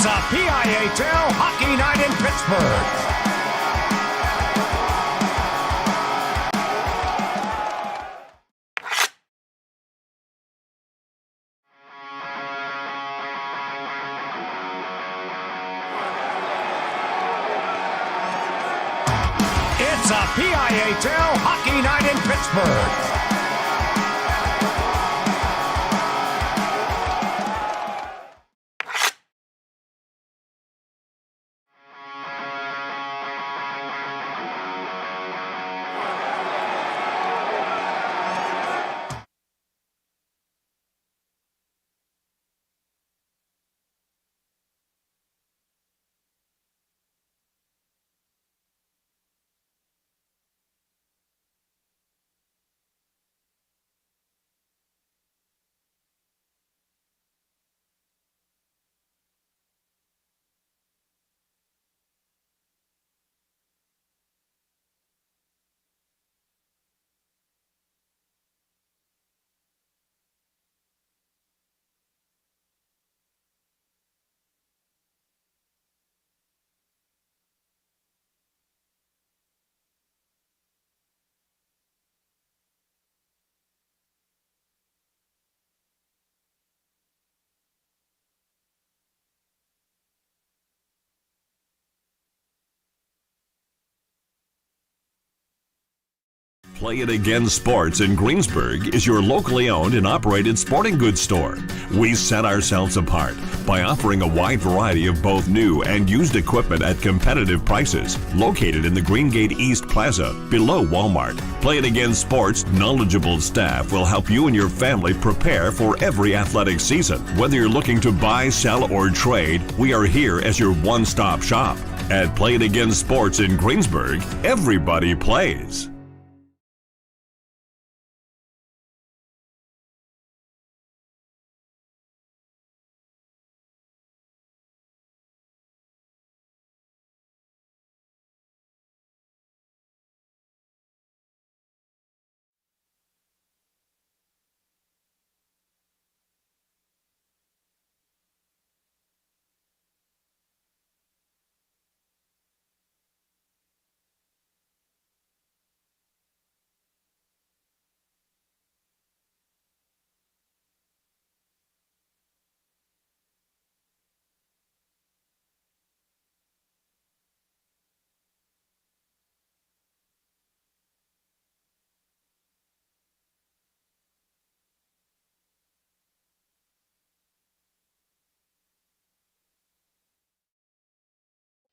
It's a PIHL Hockey Night in Pittsburgh. It's a PIHL Hockey Night in Pittsburgh. Play It Again Sports in Greensburg is your locally owned and operated sporting goods store. We set ourselves apart by offering a wide variety of both new and used equipment at competitive prices. Located in the Greengate East Plaza, below Walmart, Play It Again Sports' knowledgeable staff will help you and your family prepare for every athletic season. Whether you're looking to buy, sell, or trade, we are here as your one-stop shop. At Play It Again Sports in Greensburg, everybody plays.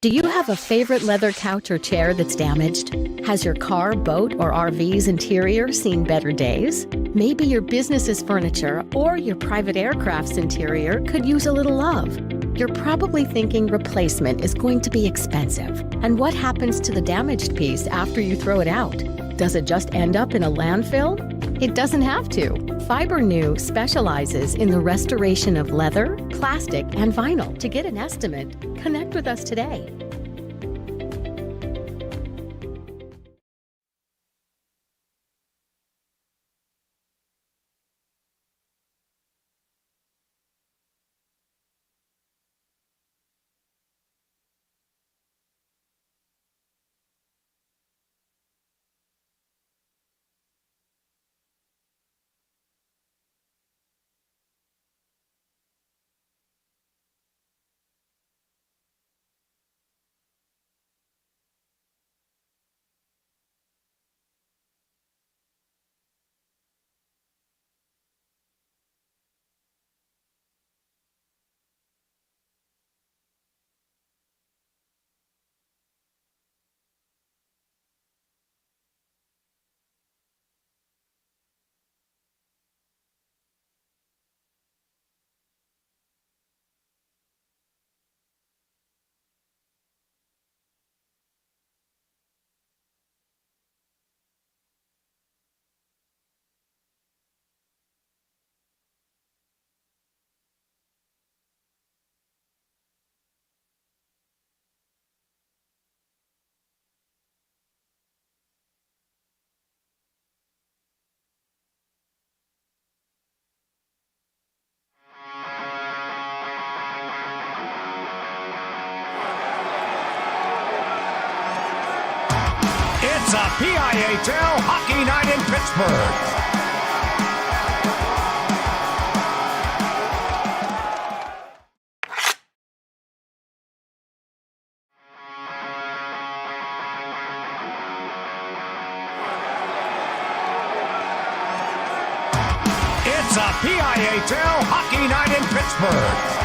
Do you have a favorite leather couch or chair that's damaged? Has your car, boat, or RV's interior seen better days? Maybe your business's furniture or your private aircraft's interior could use a little love. You're probably thinking replacement is going to be expensive. And what happens to the damaged piece after you throw it out? Does it just end up in a landfill? It doesn't have to. FiberNew specializes in the restoration of leather, plastic, and vinyl. To get an estimate, connect with us today. PIHL Hockey Night in Pittsburgh. It's a PIHL Hockey Night in Pittsburgh.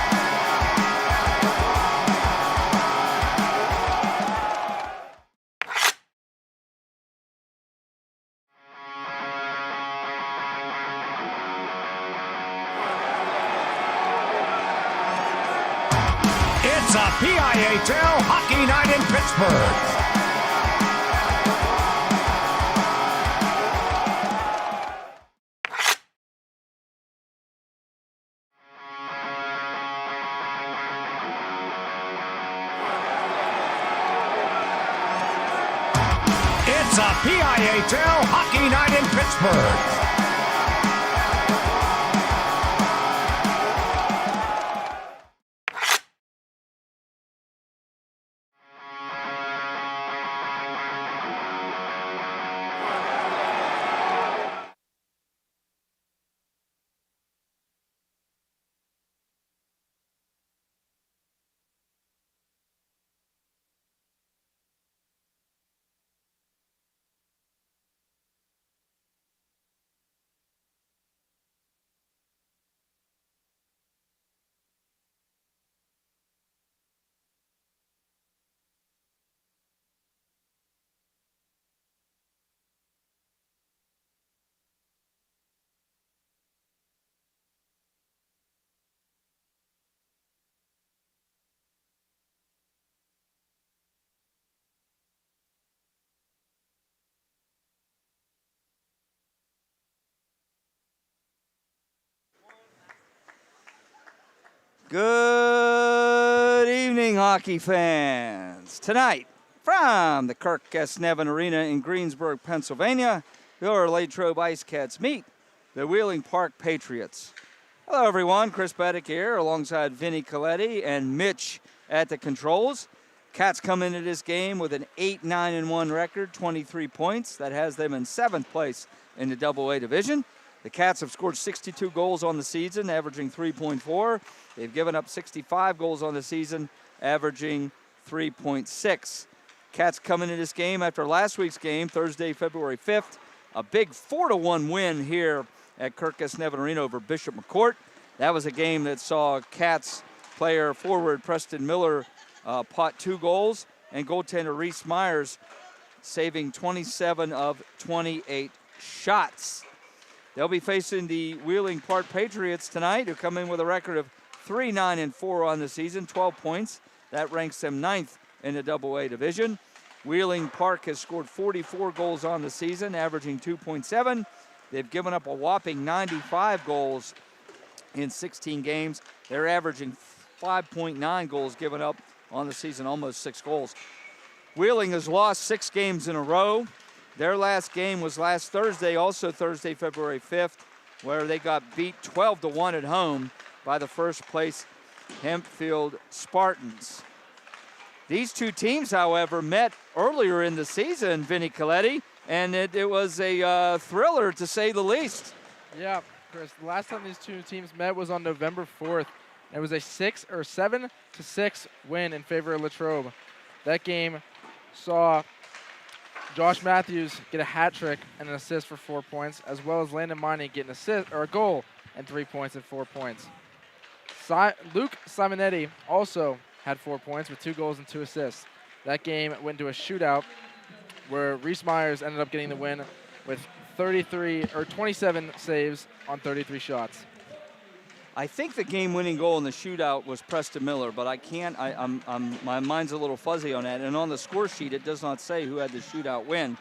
It's a PIHL Hockey Night in Pittsburgh. It's a PIHL Hockey Night in Pittsburgh. Good evening, hockey fans. Tonight, from the Kirk Nevin Arena in Greensburg, Pennsylvania, your Latrobe Ice Cats meet the Wheeling Park Patriots. Hello, everyone. Chris Beddick here, alongside Vinny Coletti and Mitch at the controls. Cats come into this game with an 8-9-1 record, 23 points. That has them in 7th place in the AA division. The Cats have scored 62 goals on the season, averaging 3.4. They've given up 65 goals on the season, averaging 3.6. Cats come into this game after last week's game, Thursday, February 5th. A big 4-1 win here at Kirk Nevin Arena over Bishop McCourt. That was a game that saw Cats player forward Preston Miller pot 2 goals, and goaltender Reese Myers saving 27 of 28 shots. They'll be facing the Wheeling Park Patriots tonight, who come in with a record of 3-9-4 on the season, 12 points. That ranks them 9th in the AA division. Wheeling Park has scored 44 goals on the season, averaging 2.7. They've given up a whopping 95 goals in 16 games. They're averaging 5.9 goals given up on the season, almost 6 goals. Wheeling has lost 6 games in a row. Their last game was last Thursday, also Thursday, February 5th, where they got beat 12-1 at home by the first place Hempfield Spartans. These two teams, however, met earlier in the season, Vinny Coletti, and it was a thriller, to say the least. Yeah, Chris, the last time these two teams met was on November 4th. It was a 7-6 win in favor of Latrobe. That game saw Josh Matthews get a hat trick and an assist for 4 points, as well as Landon Miney get an assist or a goal and 3 points and 4 points. Luke Simonetti also had 4 points with 2 goals and 2 assists. That game went to a shootout where Reese Myers ended up getting the win with 27 saves on 33 shots. I think the game-winning goal in the shootout was Preston Miller, but I can't. My mind's a little fuzzy on that. And on the score sheet, it does not say who had the shootout win.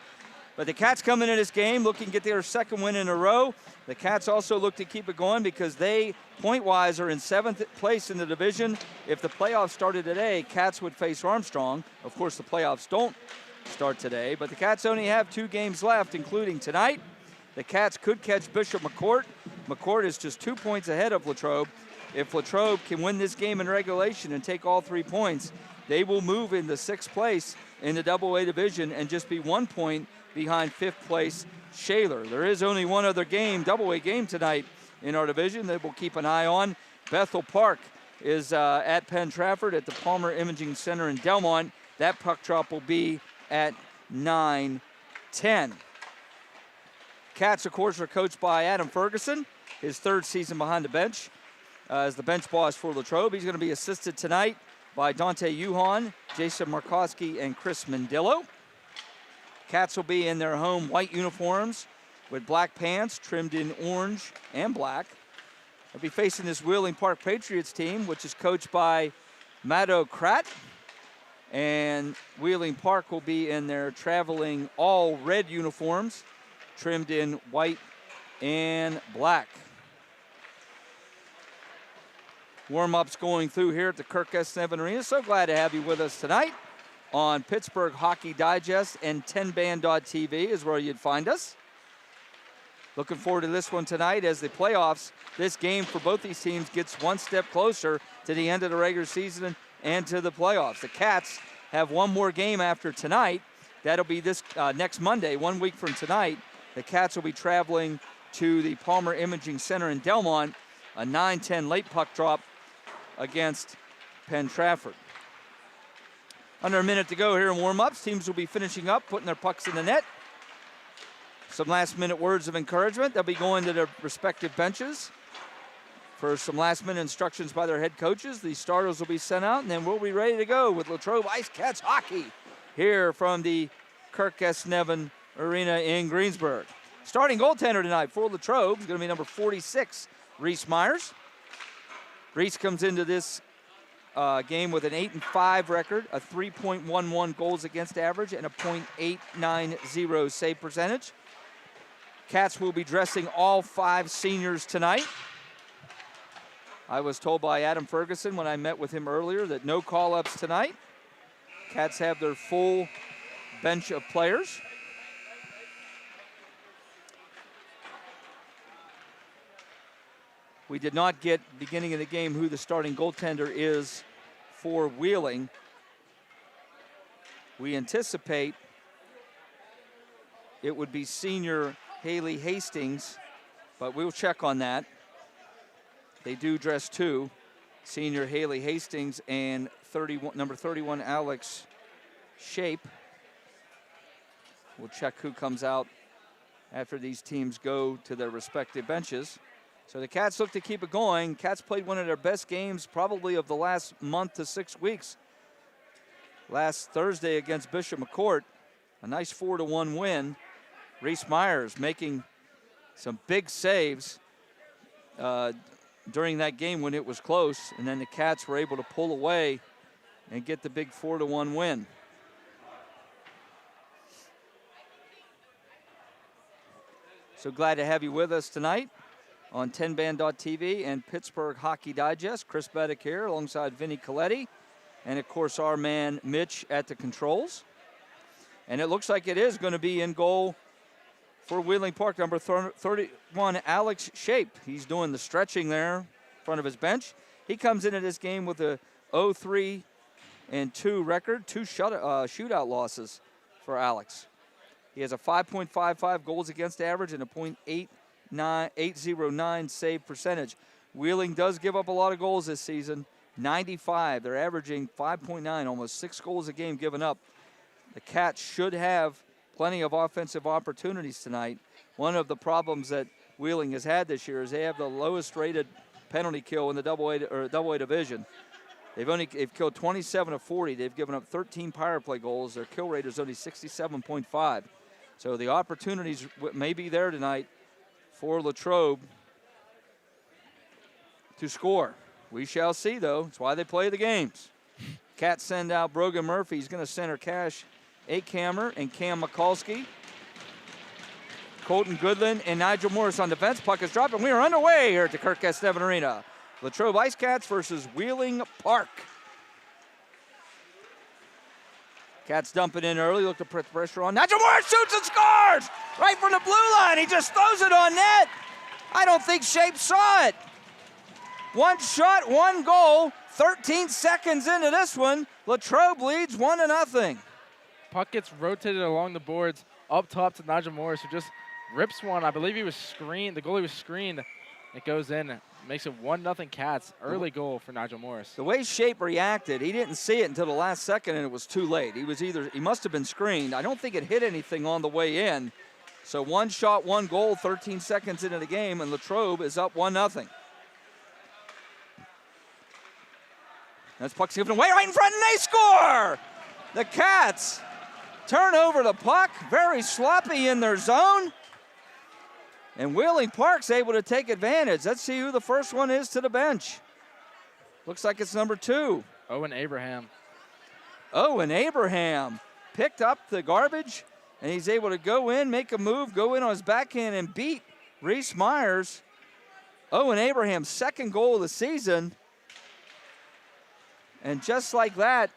But the Cats come into this game looking to get their 2nd win in a row. The Cats also look to keep it going because they, point-wise, are in 7th place in the division. If the playoffs started today, Cats would face Armstrong. Of course, the playoffs don't start today, but the Cats only have 2 games left, including tonight. The Cats could catch Bishop McCourt. McCourt is just 2 points ahead of Latrobe. If Latrobe can win this game in regulation and take all 3 points, they will move into 6th place in the AA division and just be 1 point behind 5th place Shaler. There is only one other game, AA game tonight in our division that we'll keep an eye on. Bethel Park is at Penn Trafford at the Palmer Imaging Center in Delmont. That puck drop will be at 9:10. Cats, of course, are coached by Adam Ferguson, his 3rd season behind the bench as the bench boss for Latrobe. He's going to be assisted tonight by Dante Yuhan, Jason Markowski, and Chris Mandillo. Cats will be in their home white uniforms with black pants trimmed in orange and black. They'll be facing this Wheeling Park Patriots team, which is coached by Matto Krat. And Wheeling Park will be in their traveling all red uniforms, trimmed in white and black. Warm-ups going through here at the Kirk S. Nevin Arena. So glad to have you with us tonight on Pittsburgh Hockey Digest, and 10band.tv is where you'd find us. Looking forward to this one tonight as the playoffs, this game for both these teams gets one step closer to the end of the regular season and to the playoffs. The Cats have one more game after tonight. That'll be this next Monday, 1 week from tonight. The Cats will be traveling to the Palmer Imaging Center in Delmont, a 9-10 late puck drop against Penn Trafford. Under a minute to go here in warm-ups. Teams will be finishing up, putting their pucks in the net. Some last-minute words of encouragement. They'll be going to their respective benches for some last-minute instructions by their head coaches. The starters will be sent out, and then we'll be ready to go with Latrobe Ice Cats hockey here from the Kirk S. Nevin Arena in Greensburg. Starting goaltender tonight for Latrobe is going to be number 46, Reese Myers. Reese comes into this game with an 8-5 record, a 3.11 goals against average, and a .890 save percentage. Cats will be dressing all 5 seniors tonight. I was told by Adam Ferguson when I met with him earlier that no call-ups tonight. Cats have their full bench of players. We did not get, beginning of the game, who the starting goaltender is for Wheeling. We anticipate it would be senior Haley Hastings, but we'll check on that. They do dress 2, senior Haley Hastings and number 31 Alex Shape. We'll check who comes out after these teams go to their respective benches. So the Cats look to keep it going. Cats played one of their best games probably of the last month to 6 weeks. Last Thursday against Bishop McCourt, a nice 4-1 win. Reese Myers making some big saves during that game when it was close, and then the Cats were able to pull away and get the big 4-1 win. So glad to have you with us tonight on 10band.tv and Pittsburgh Hockey Digest. Chris Beddick here alongside Vinny Coletti, and of course our man Mitch at the controls. And it looks like it is going to be in goal for Wheeling Park, number 31, Alex Shape. He's doing the stretching there in front of his bench. He comes into this game with a 0-3-2 record, 2 shootout losses for Alex. He has a 5.55 goals against average and a .809 save percentage. Wheeling does give up a lot of goals this season, 95. They're averaging 5.9, almost 6 goals a game given up. The Cats should have plenty of offensive opportunities tonight. One of the problems that Wheeling has had this year is they have the lowest rated penalty kill in the AA division. They've killed 27 of 40. They've given up 13 power play goals. Their kill rate is only 67.5. So the opportunities may be there tonight for Latrobe to score. We shall see, though. That's why they play the games. Cats send out Brogan Murphy. He's going to center Cash Akammer and Cam Mikulski. Colton Goodland and Nigel Morris on defense. Puck is dropped, and we are underway here at the Kirk S. Nevin Arena. Latrobe Ice Cats versus Wheeling Park. Cats dumping in early, look to put pressure on. Nigel Morris shoots and scores! Right from the blue line, he just throws it on net. I don't think Shape saw it. 1 shot, 1 goal 13 seconds into this one, Latrobe leads 1-0. Puck gets rotated along the boards up top to Nigel Morris, who just rips one. I believe he was screened. The goalie was screened. It goes in. Makes it 1-0 Cats. Early goal for Nigel Morris. The way Shape reacted, he didn't see it until the last second, and it was too late. He must have been screened. I don't think it hit anything on the way in. So 1 shot, 1 goal, 13 seconds into the game, and Latrobe is up 1-0. That's puck's given away right in front, and they score! The Cats turn over the puck, very sloppy in their zone. And Wheeling Park's able to take advantage. Let's see who the first one is to the bench. Looks like it's number 2. Owen Abraham. Owen Abraham picked up the garbage, and he's able to go in, make a move, go in on his backhand, and beat Reese Myers. Owen Abraham's second goal of the season. And just like that,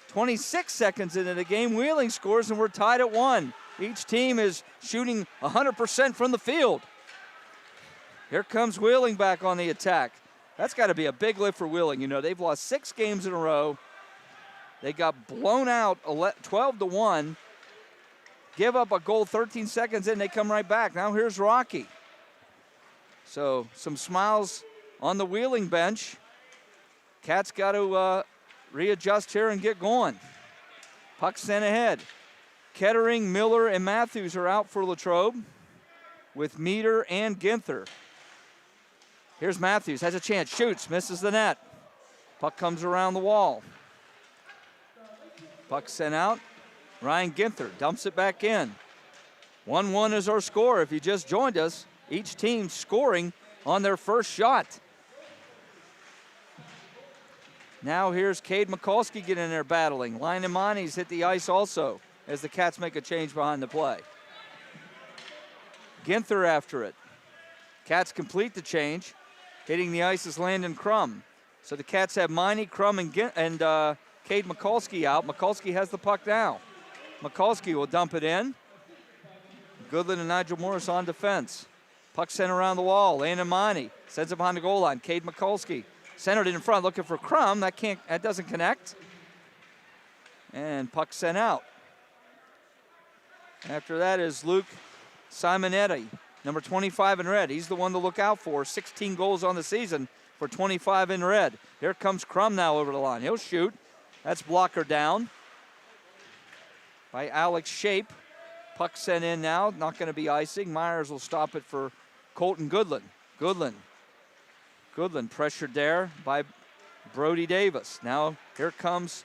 26 seconds into the game, Wheeling scores, and we're tied at 1. Each team is shooting 100% from the field. Here comes Wheeling back on the attack. That's got to be a big lift for Wheeling. You know, they've lost 6 games in a row. They got blown out 12-1. Give up a goal 13 seconds in, they come right back. Now here's Rocky. So some smiles on the Wheeling bench. Cats got to readjust here and get going. Puck sent ahead. Kettering, Miller, and Matthews are out for Latrobe with Meter and Ginther. Here's Matthews, has a chance, shoots, misses the net. Puck comes around the wall. Puck sent out. Ryan Ginther dumps it back in. 1-1 is our score. If you just joined us, each team scoring on their first shot. Now here's Cade Mikulski getting in there battling. Linemani's hit the ice also, as the Cats make a change behind the play. Ginther after it. Cats complete the change. Hitting the ice is Landon Crum. So the Cats have Miney, Crum, and Cade Mikulski out. Mikulski has the puck now. Mikulski will dump it in. Goodland and Nigel Morris on defense. Puck sent around the wall. Landon Miney sends it behind the goal line. Cade Mikulski centered it in front, looking for Crum. That doesn't connect. And puck sent out. After that is Luke Simonetti, number 25 in red. He's the one to look out for. 16 goals on the season for 25 in red. Here comes Crum now over the line. He'll shoot. That's blocker down by Alex Shape. Puck sent in now. Not going to be icing. Myers will stop it for Colton Goodland. Goodland pressured there by Brody Davis. Now here comes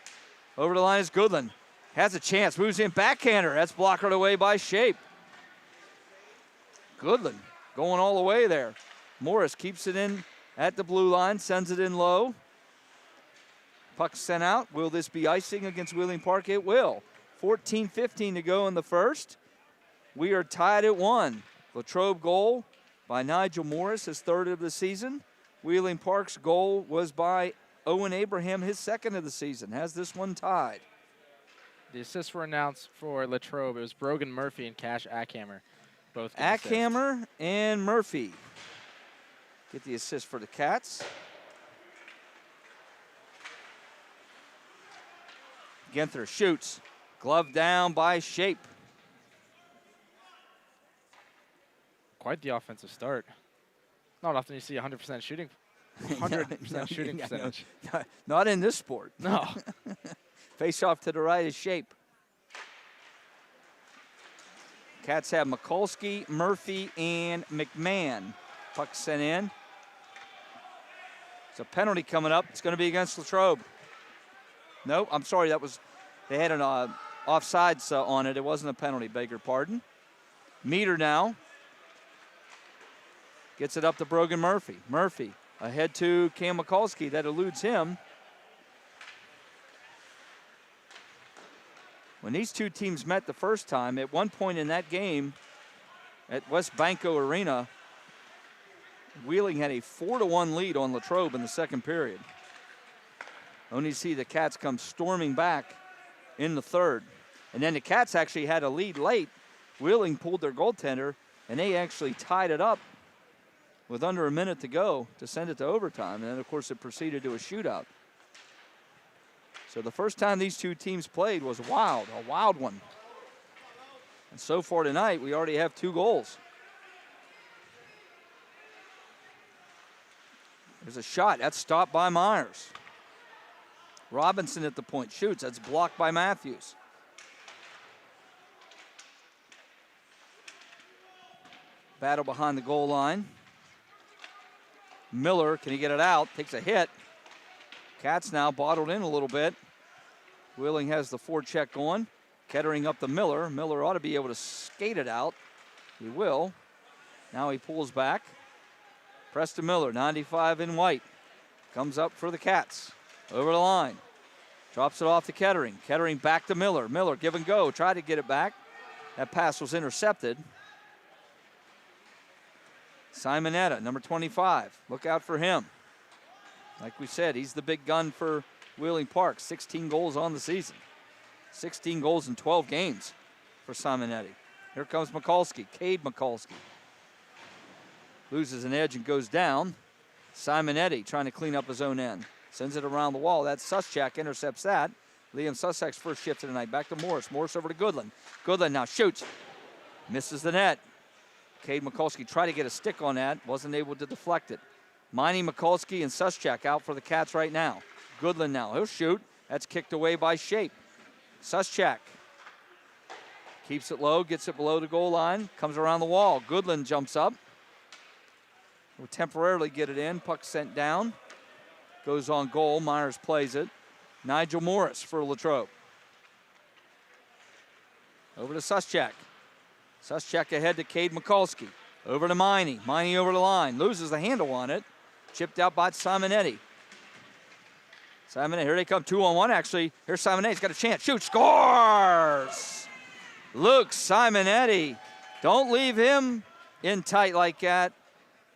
over the line is Goodland. Has a chance, moves in, backhander. That's blockered away by Shape. Goodland going all the way there. Morris keeps it in at the blue line, sends it in low. Puck sent out. Will this be icing against Wheeling Park? It will. 14:15 to go in the first. We are tied at 1. Latrobe goal by Nigel Morris, his third of the season. Wheeling Park's goal was by Owen Abraham, his second of the season. Has this one tied. The assists were announced for Latrobe. It was Brogan Murphy and Cash Ackhammer. Both Ackhammer and Murphy get the assist for the Cats. Ginther shoots. Glove down by Shape. Quite the offensive start. Not often you see 100% shooting. 100% shooting percentage. Not in this sport. No. Face off to the right is Shape. Cats have Mikulski, Murphy, and McMahon. Puck sent in. It's a penalty coming up. It's going to be against Latrobe. No, I'm sorry. They had an offsides on it. It wasn't a penalty, beg your pardon. Meter now. Gets it up to Brogan Murphy. Murphy ahead to Cam Mikulski. That eludes him. When these two teams met the first time, at one point in that game at West Banco Arena, Wheeling had a 4-1 lead on Latrobe in the second period. Only see the Cats come storming back in the third. And then the Cats actually had a lead late. Wheeling pulled their goaltender, and they actually tied it up with under a minute to go to send it to overtime. And then, of course, it proceeded to a shootout. So the first time these two teams played was a wild one. And so far tonight, we already have 2 goals. There's a shot. That's stopped by Myers. Robinson at the point shoots. That's blocked by Matthews. Battle behind the goal line. Miller, can he get it out? Takes a hit. Cats now bottled in a little bit. Wheeling has the forecheck going. Kettering up to Miller. Miller ought to be able to skate it out. He will. Now he pulls back. Preston Miller, 95 in white. Comes up for the Cats. Over the line. Drops it off to Kettering. Kettering back to Miller. Miller, give and go. Tried to get it back. That pass was intercepted. Simonetta, number 25. Look out for him. Like we said, he's the big gun for Wheeling Park. 16 goals on the season. 16 goals in 12 games for Simonetti. Here comes Mikulski, Cade Mikulski. Loses an edge and goes down. Simonetti trying to clean up his own end. Sends it around the wall. That's Suschak, intercepts that. Liam Suschak's first shift of the night. Back to Morris. Morris over to Goodland. Goodland now shoots. Misses the net. Cade Mikulski tried to get a stick on that. Wasn't able to deflect it. Miney, Mikulski, and Suschak out for the Cats right now. Goodland now. He'll shoot. That's kicked away by Shape. Suschak keeps it low, gets it below the goal line, comes around the wall. Goodland jumps up. Will temporarily get it in. Puck sent down. Goes on goal. Myers plays it. Nigel Morris for Latrobe. Over to Suschak. Suschak ahead to Cade Mikulski. Over to Miney. Miney over the line. Loses the handle on it. Chipped out by Simonetti. Simonetti, here they come, 2-on-1 actually. Here's Simonetti, he's got a chance. Shoot, scores! Luke Simonetti. Don't leave him in tight like that.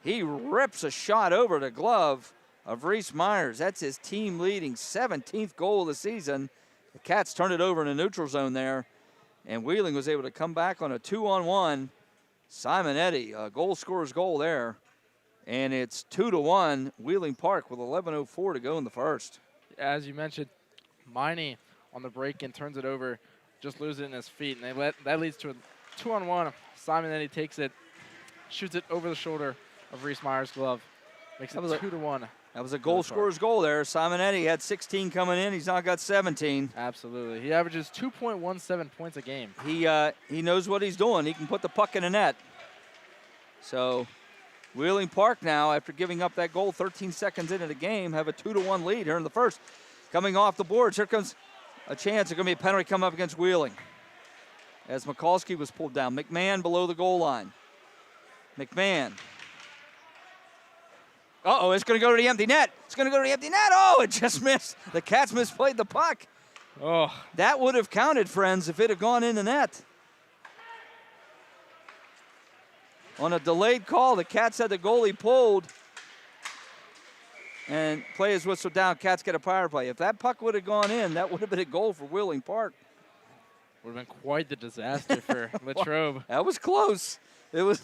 He rips a shot over the glove of Reese Myers. That's his team-leading 17th goal of the season. The Cats turned it over in the neutral zone there, and Wheeling was able to come back on a 2-on-1. Simonetti, a goal scorer's goal there, and it's 2-1 Wheeling Park with 11:04 to go in the first. As you mentioned, Miney on the break-in turns it over, just loses it in his feet, and that leads to a 2-on-1. Simonetti takes it, shoots it over the shoulder of Reese Myers' glove, makes it 2-1. That was a goal scorer's goal there. Simonetti had 16 coming in. He's now got 17. Absolutely. He averages 2.17 points a game. He knows what he's doing. He can put the puck in the net. So Wheeling Park now, after giving up that goal 13 seconds into the game, have a 2-1 lead here in the first. Coming off the boards, here comes a chance. There's going to be a penalty coming up against Wheeling as Mikulski was pulled down. McMahon below the goal line. McMahon. Uh-oh, it's going to go to the empty net. It's going to go to the empty net. Oh, it just missed. The Cats misplayed the puck. Oh. That would have counted, friends, if it had gone in the net. On a delayed call, the Cats had the goalie pulled and play his whistle down. Cats get a power play. If that puck would have gone in, that would have been a goal for Wheeling Park. Would have been quite the disaster for Latrobe. That was close. It was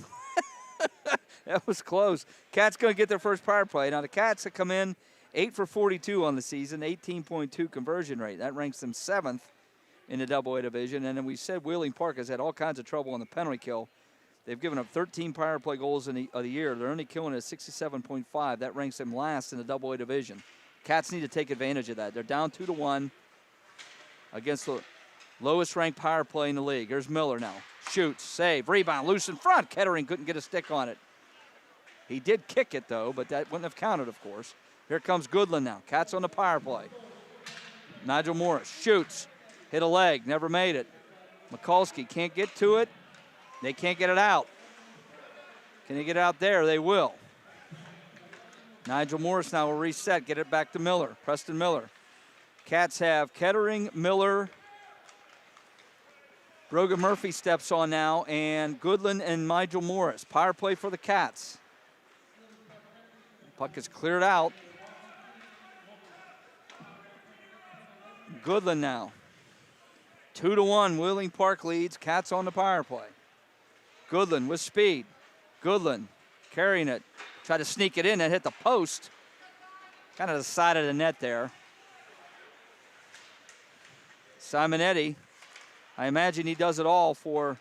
that was close. Cats going to get their first power play. Now the Cats have come in 8 for 42 on the season, 18.2 conversion rate. That ranks them 7th in the Double-A division. And then we said Wheeling Park has had all kinds of trouble on the penalty kill. They've given up 13 power play goals of the year. They're only killing at 67.5. That ranks them last in the Double-A division. Cats need to take advantage of that. They're down 2-1 against the lowest-ranked power play in the league. Here's Miller now. Shoots, save, rebound, loose in front. Kettering couldn't get a stick on it. He did kick it, though, but that wouldn't have counted, of course. Here comes Goodland now. Cats on the power play. Nigel Morris shoots, hit a leg, never made it. Mikulski can't get to it. They can't get it out. Can they get it out there? They will. Nigel Morris now will reset, get it back to Miller, Preston Miller. Cats have Kettering, Miller, Brogan Murphy steps on now, and Goodland and Nigel Morris. Power play for the Cats. Puck is cleared out. Goodland now. 2-1, Wheeling Park leads. Cats on the power play. Goodland with speed. Goodland carrying it. Tried to sneak it in and hit the post. Kind of the side of the net there. Simonetti, I imagine he does it all for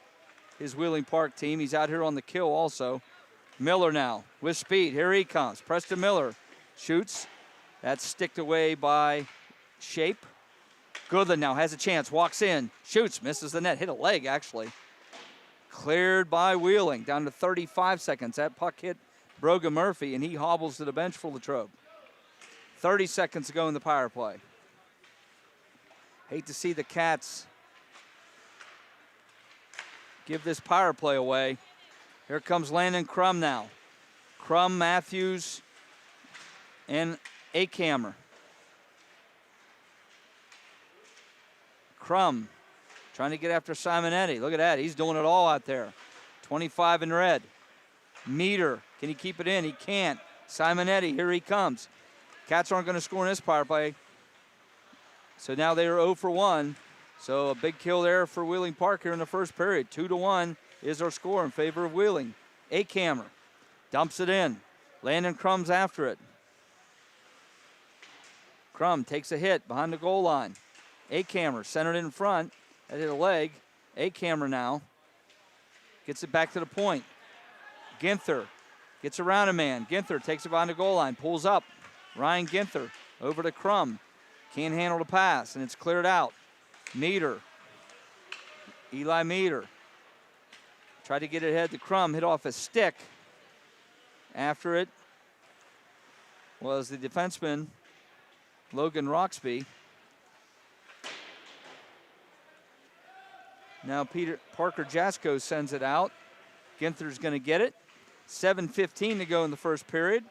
his Wheeling Park team. He's out here on the kill also. Miller now with speed. Here he comes. Preston Miller shoots. That's sticked away by Shape. Goodland now has a chance. Walks in. Shoots. Misses the net. Hit a leg, actually. Cleared by Wheeling. Down to 35 seconds. That puck hit Brogan Murphy, and he hobbles to the bench for Latrobe. 30 seconds to go in the power play. Hate to see the Cats give this power play away. Here comes Landon Crum now. Crum, Matthews, and Akammer. Crum trying to get after Simonetti. Look at that. He's doing it all out there. 25 in red. Meter. Can he keep it in? He can't. Simonetti, here he comes. Cats aren't going to score in this power play. So now they are 0 for 1. So a big kill there for Wheeling Park here in the first period. 2-1 is our score in favor of Wheeling. Akammer dumps it in. Landon Crum's after it. Crum takes a hit behind the goal line. Akammer centered in front. That hit a leg. Akammer now gets it back to the point. Ginther gets around a man. Ginther takes it behind the goal line. Pulls up. Ryan Ginther over to Crum. Can't handle the pass, and it's cleared out. Meter. Eli Meter. Tried to get it ahead to Crum. Hit off his stick. After it was the defenseman, Logan Roxby. Now Parker Jasko sends it out. Ginther's going to get it. 7:15 to go in the first period.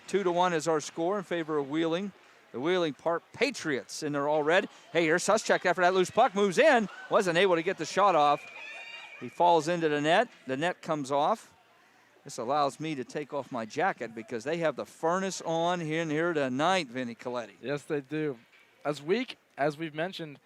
2-1 is our score in favor of Wheeling. The Wheeling Park Patriots in there all red. Hey, here's Suschek after that loose puck. Moves in. Wasn't able to get the shot off. He falls into the net. The net comes off. This allows me to take off my jacket because they have the furnace on here tonight, Vinny Coletti. Yes, they do. As weak as we've mentioned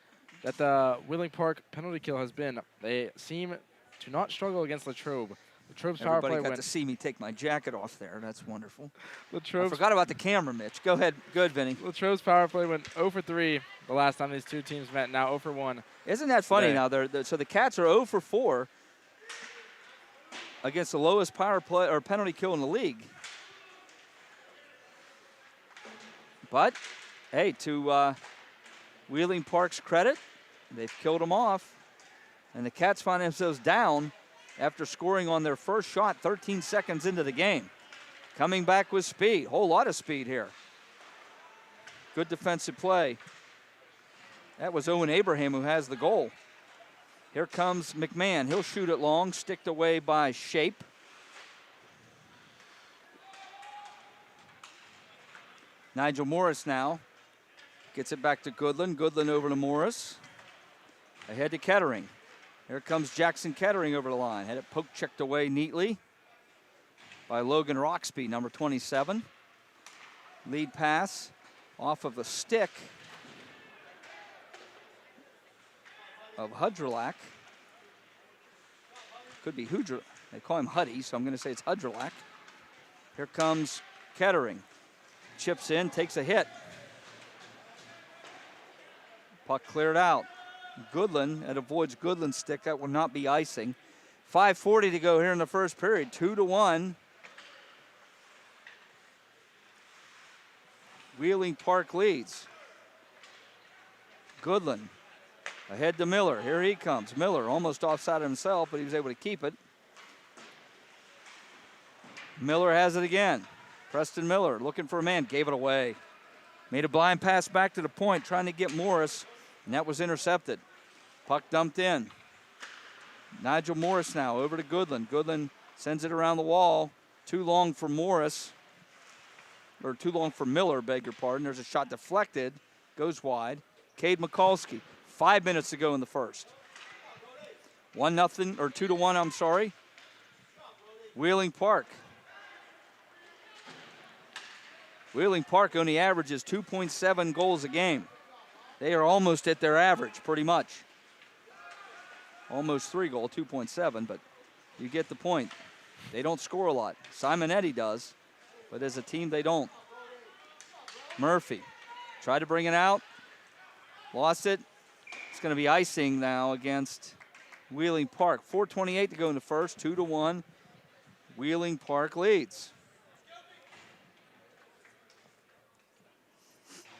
that the Wheeling Park penalty kill has been, they seem to not struggle against Latrobe. Latrobe's power play Everybody got to see me take my jacket off there. That's wonderful. Latrobe's, I forgot about the camera, Mitch. Go ahead. Good, Vinny. Latrobe's power play went 0 for 3 the last time these two teams met. Now 0 for 1. Isn't that funny now? So the Cats are 0 for 4 against the lowest power play or penalty kill in the league. But, hey, to Wheeling Park's credit, they've killed them off. And the Cats find themselves down after scoring on their first shot 13 seconds into the game. Coming back with speed. Whole lot of speed here. Good defensive play. That was Owen Abraham who has the goal. Here comes McMahon. He'll shoot it long, sticked away by Shape. Nigel Morris now gets it back to Goodland. Goodland over to Morris. Ahead to Kettering. Here comes Jackson Kettering over the line. Had it poke checked away neatly by Logan Roxby, number 27. Lead pass off of the stick of Hudralak. Could be Hudra. They call him Huddy, so I'm going to say it's Hudralak. Here comes Kettering. Chips in, takes a hit. Puck cleared out. Goodland, it avoids Goodland's stick. That will not be icing. 5:40 to go here in the first period. 2-1. Wheeling Park leads. Goodland ahead to Miller. Here he comes. Miller almost offside himself, but he was able to keep it. Miller has it again. Preston Miller looking for a man. Gave it away. Made a blind pass back to the point, trying to get Morris, and that was intercepted. Puck dumped in. Nigel Morris now over to Goodland. Goodland sends it around the wall. Too long for Morris. Or too long for Miller, beg your pardon. There's a shot deflected. Goes wide. Cade Mikulski. 5 minutes to go in the first. 1-0, or 2-1, I'm sorry. Wheeling Park. Wheeling Park only averages 2.7 goals a game. They are almost at their average, pretty much. Almost 3 goal, 2.7, but you get the point. They don't score a lot. Simonetti does. but as a team, they don't. Murphy tried to bring it out, lost it. It's going to be icing now against Wheeling Park. 4:28 to go in the first, 2-1. Wheeling Park leads.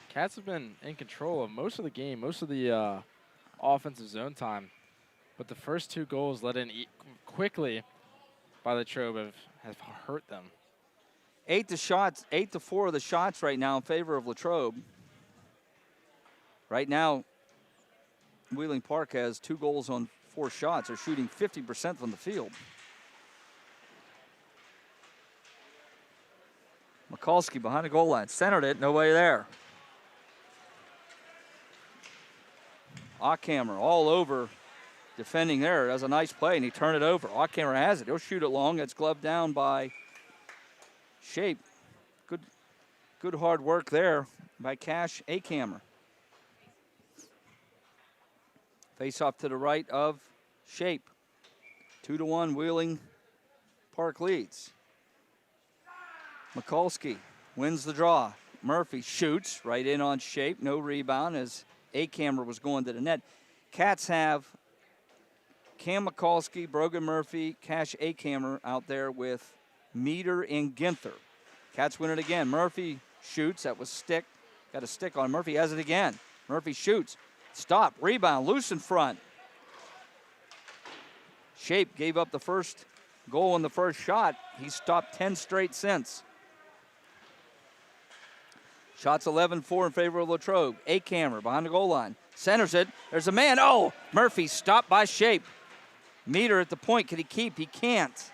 Cats have been in control of most of the game, most of the offensive zone time. But the first 2 goals let in quickly by Latrobe have hurt them. 8 to 4 of the shots right now in favor of Latrobe. Right now, Wheeling Park has 2 goals on 4 shots. They're shooting 50% from the field. Mikulski behind the goal line, centered it, nobody there. Ockhammer all over defending there. That's a nice play, and he turned it over. Ockhammer has it. He'll shoot it long. It's gloved down by Shape. Good hard work there by Cash Ackhammer. Face off to the right of Shape. 2-1, Wheeling Park leads. Mikulski wins the draw. Murphy shoots right in on Shape. No rebound as Ackhammer was going to the net. Cats have Cam Mikulski, Brogan Murphy, Cash Ackhammer out there with Meter and Ginther. Cats win it again. Murphy shoots. That was stick. Got a stick on. Murphy has it again. Murphy shoots. Stop. Rebound. Loose in front. Shape gave up the first goal in the first shot. He's stopped 10 straight since. Shots 11-4 in favor of Latrobe. Ackhammer behind the goal line. Centers it. There's a man. Oh, Murphy stopped by Shape. Meter at the point. Can he keep? He can't.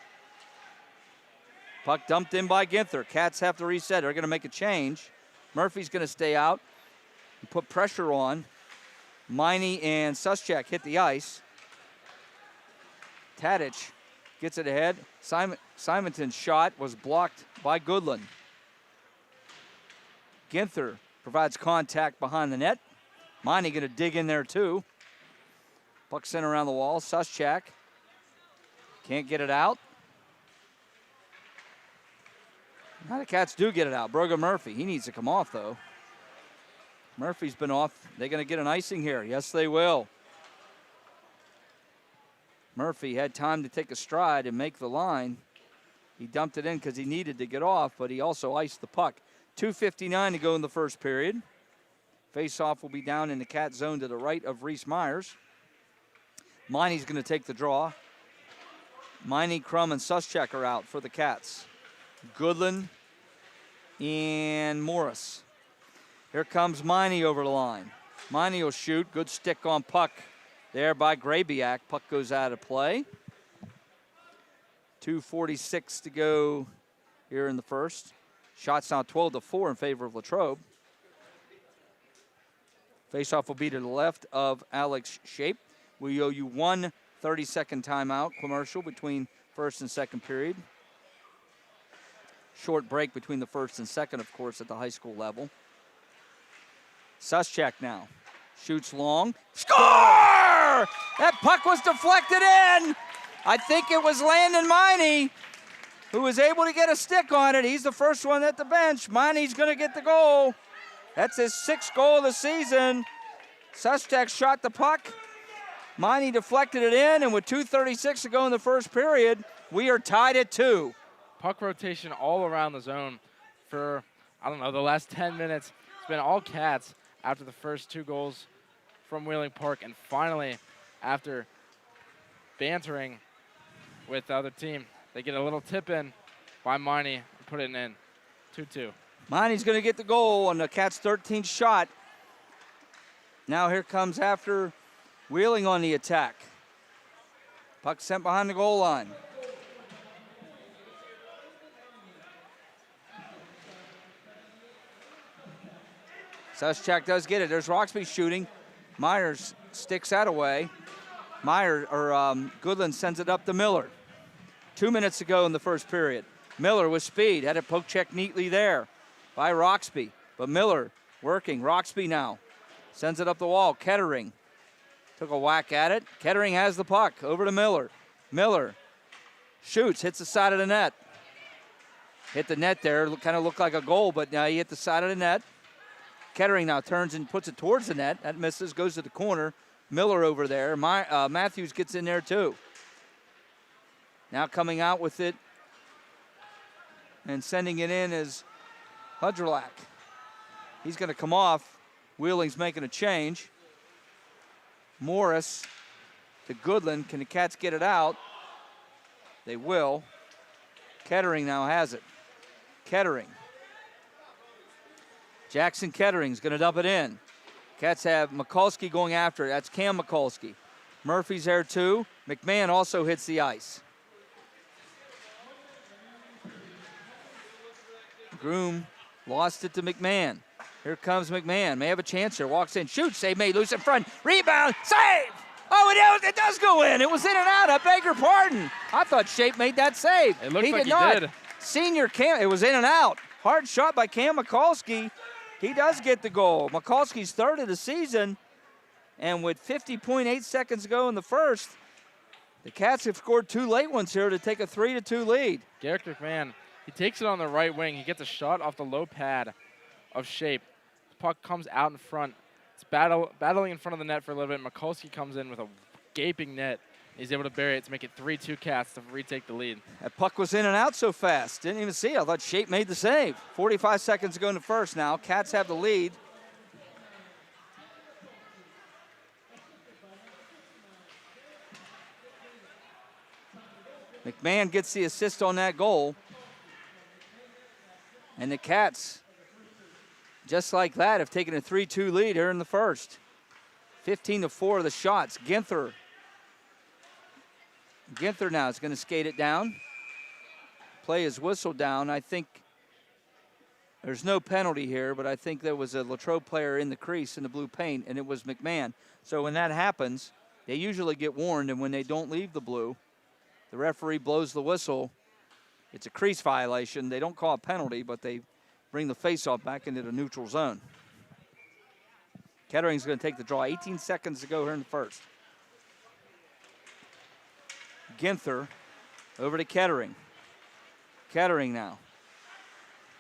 Puck dumped in by Ginther. Cats have to reset. They're going to make a change. Murphy's going to stay out and put pressure on. Miney and Suschak hit the ice. Tadic gets it ahead. Simonton's shot was blocked by Goodland. Ginther provides contact behind the net. Miney going to dig in there too. Puck sent around the wall. Suschak can't get it out. Now the Cats do get it out. Brogan Murphy, he needs to come off though. Murphy's been off. They're going to get an icing here. Yes, they will. Murphy had time to take a stride and make the line. He dumped it in because he needed to get off, but he also iced the puck. 2:59 to go in the first period. Face-off will be down in the Cat zone to the right of Reese Myers. Miney's going to take the draw. Miney, Crum, and Suschak are out for the Cats. Goodland and Morris. Here comes Miney over the line. Miney will shoot. Good stick on puck there by Grabiak. Puck goes out of play. 2:46 to go here in the first. Shots now 12-4 in favor of Latrobe. Face-off will be to the left of Alex Shape. We owe you one 30-second timeout commercial between first and second period. Short break between the first and second, of course, at the high school level. Suschak now shoots long. Score! That puck was deflected in. I think it was Landon Miney who was able to get a stick on it. He's the first one at the bench. Miney's going to get the goal. That's his 6th goal of the season. Suschak shot the puck. Miney deflected it in, and with 2:36 to go in the first period, we are tied at 2. Puck rotation all around the zone for, I don't know, the last 10 minutes. It's been all Cats after the first 2 goals from Wheeling Park, and finally, after bantering with the other team, they get a little tip in by Miney and put it in. 2-2. Miney's going to get the goal on the Cats' 13th shot. Now here comes after Wheeling on the attack. Puck sent behind the goal line. Suschak does get it. There's Roxby shooting. Myers sticks that away. Goodland sends it up to Miller. 2 minutes to go in the first period. Miller with speed, had it poke check neatly there by Roxby. But Miller working. Roxby now sends it up the wall. Kettering took a whack at it. Kettering has the puck over to Miller. Miller shoots, hits the side of the net. Hit the net there. Kind of looked like a goal, but now he hit the side of the net. Kettering now turns and puts it towards the net. That misses, goes to the corner. Miller over there. Matthews gets in there too. Now coming out with it and sending it in is Hudrelak. He's going to come off. Wheeling's making a change. Morris to Goodland. Can the Cats get it out? They will. Kettering now has it. Kettering. Jackson Kettering's going to dump it in. Cats have Mikulski going after it. That's Cam Mikulski. Murphy's there too. McMahon also hits the ice. Groom lost it to McMahon. Here comes McMahon. May have a chance here. Walks in, shoots, save made, loose in front. Rebound, save! Oh, it does go in. It was in and out. I beg your pardon. I thought Shape made that save. It looked he like did not. Did. Senior Cam, it was in and out. Hard shot by Cam Mikulski. He does get the goal. Mikulski's third of the season. And with 50.8 seconds to go in the first, the Cats have scored 2 late ones here to take a 3-2 lead. Garrick McMahon, he takes it on the right wing. He gets a shot off the low pad of Shape. The puck comes out in front. It's battling in front of the net for a little bit. Mikulski comes in with a gaping net. He's able to bury it to make it 3-2 Cats to retake the lead. That puck was in and out so fast. Didn't even see it. I thought Shape made the save. 45 seconds to go in the first now. Cats have the lead. McMahon gets the assist on that goal. And the Cats, just like that, have taken a 3-2 lead here in the first. 15-4 of the shots. Ginther now is going to skate it down. Play his whistle down. I think there's no penalty here, but I think there was a Latrobe player in the crease in the blue paint, and it was McMahon. So when that happens, they usually get warned, and when they don't leave the blue, the referee blows the whistle. It's a crease violation. They don't call a penalty, but they bring the faceoff back into the neutral zone. Kettering's going to take the draw. 18 seconds to go here in the first. Ginther over to Kettering. Kettering now.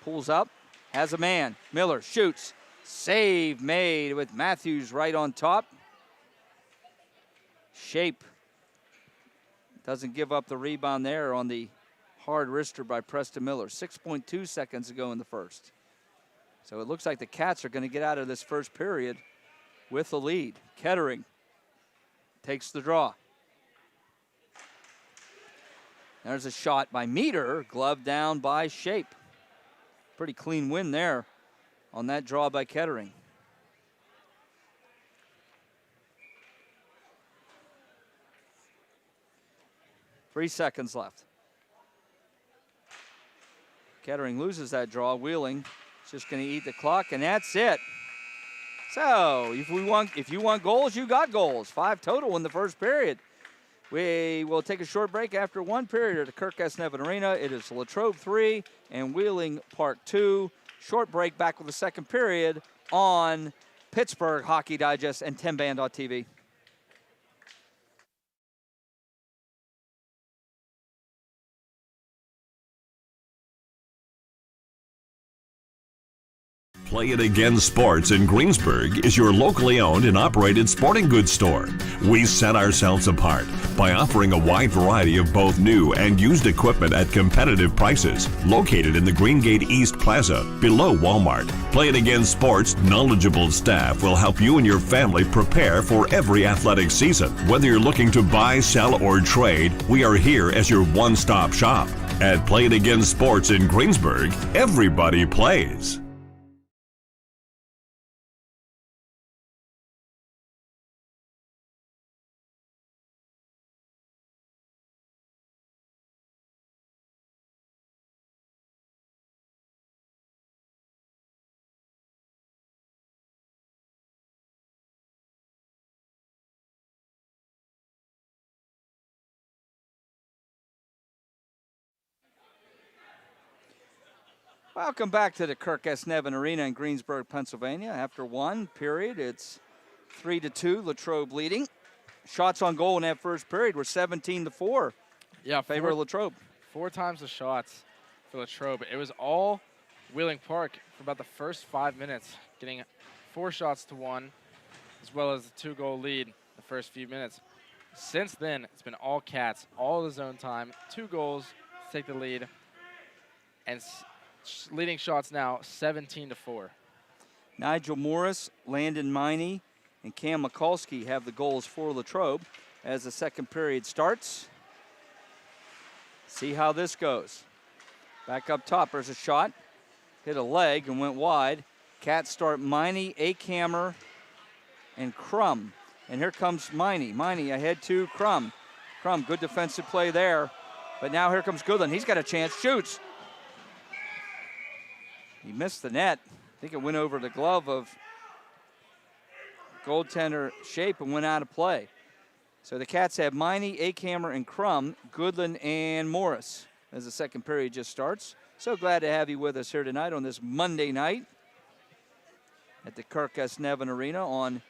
Pulls up, has a man. Miller shoots. Save made with Matthews right on top. Shape doesn't give up the rebound there on the hard wrister by Preston Miller. 6.2 seconds to go in the first. So it looks like the Cats are going to get out of this first period with the lead. Kettering takes the draw. There's a shot by Meter, gloved down by Shape. Pretty clean win there on that draw by Kettering. Three seconds left. Kettering loses that draw. Wheeling is just going to eat the clock, and that's it. So if you want goals, you got goals. 5 total in the first period. We will take a short break after one period at the Kirk S. Nevin Arena. It is Latrobe 3 and Wheeling Park 2. Short break, back with the second period on Pittsburgh Hockey Digest and 10band.tv. Play It Again Sports in Greensburg is your locally owned and operated sporting goods store. We set ourselves apart by offering a wide variety of both new and used equipment at competitive prices, located in the Greengate East Plaza, below Walmart. Play It Again Sports' knowledgeable staff will help you and your family prepare for every athletic season. Whether you're looking to buy, sell, or trade, we are here as your one-stop shop. At Play It Again Sports in Greensburg, everybody plays. Welcome back to the Kirk S. Nevin Arena in Greensburg, Pennsylvania. After one period, it's 3-2, Latrobe leading. Shots on goal in that first period were 17-4. Yeah, favor of Latrobe. 4 times the shots for Latrobe. It was all Wheeling Park for about the first 5 minutes, getting 4 shots to 1, as well as a 2-goal lead the first few minutes. Since then, it's been all Cats, all the zone time, 2 goals to take the lead, and leading shots now 17-4. Nigel Morris, Landon Miney, and Cam Mikulski have the goals for Latrobe as the second period starts. See how this goes. Back up top, there's a shot. Hit a leg and went wide. Cats start Miney, Akammer, and Crum. And here comes Miney. Miney ahead to Crum. Crum, good defensive play there. But now here comes Goodland. He's got a chance, shoots. He missed the net. I think it went over the glove of goaltender Shape and went out of play. So the Cats have Miney, Akammer, and Crum, Goodland, and Morris as the second period just starts. So glad to have you with us here tonight on this Monday night at the Kirk S. Nevin Arena on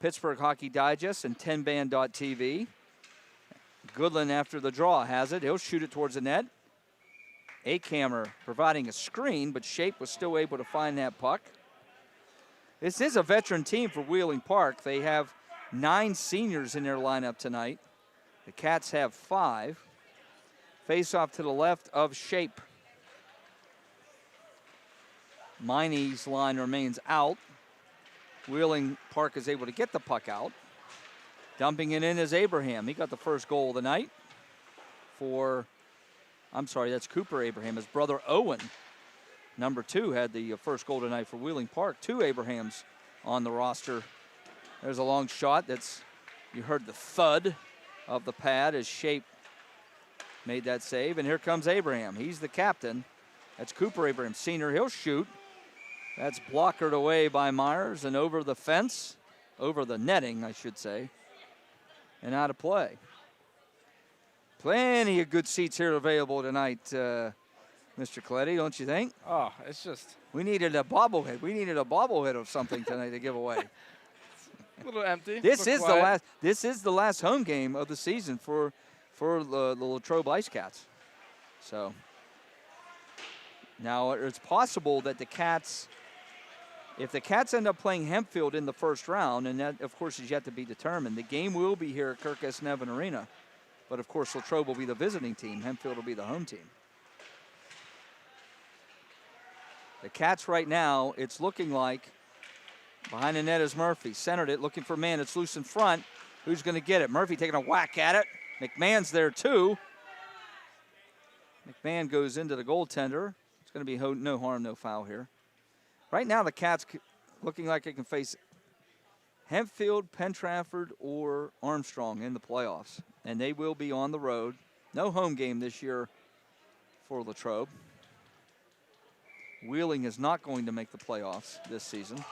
Pittsburgh Hockey Digest and 10band.tv. Goodland, after the draw, has it. He'll shoot it towards the net. Akammer providing a screen, but Shape was still able to find that puck. This is a veteran team for Wheeling Park. They have 9 seniors in their lineup tonight. The Cats have 5. Face off to the left of Shape. Miney's line remains out. Wheeling Park is able to get the puck out. Dumping it in is Abraham. He got the first goal of the night that's Cooper Abraham. His brother Owen, number 2, had the first goal tonight for Wheeling Park. 2 Abrahams on the roster. There's a long shot. You heard the thud of the pad as Shape made that save. And here comes Abraham. He's the captain. That's Cooper Abraham, senior. He'll shoot. That's blockered away by Myers and over the fence, over the netting, I should say, and out of play. Plenty of good seats here available tonight, Mr. Coletti, don't you think? Oh, it's just... We needed a bobblehead. We needed a bobblehead of something tonight to give away. A little empty. This is the last home game of the season for the Latrobe Ice Cats. So now it's possible that the Cats, if the Cats end up playing Hempfield in the first round, and that of course is yet to be determined, the game will be here at Kirk S. Nevin Arena. But of course Latrobe will be the visiting team. Hempfield will be the home team. The Cats right now, it's looking like behind the net is Murphy. Centered it, looking for a man. It's loose in front. Who's going to get it? Murphy taking a whack at it. McMahon's there too. McMahon goes into the goaltender. It's going to be no harm, no foul here. Right now the Cats looking like they can face Hempfield, Penn Trafford, or Armstrong in the playoffs. And they will be on the road. No home game this year for Latrobe. Wheeling is not going to make the playoffs this season.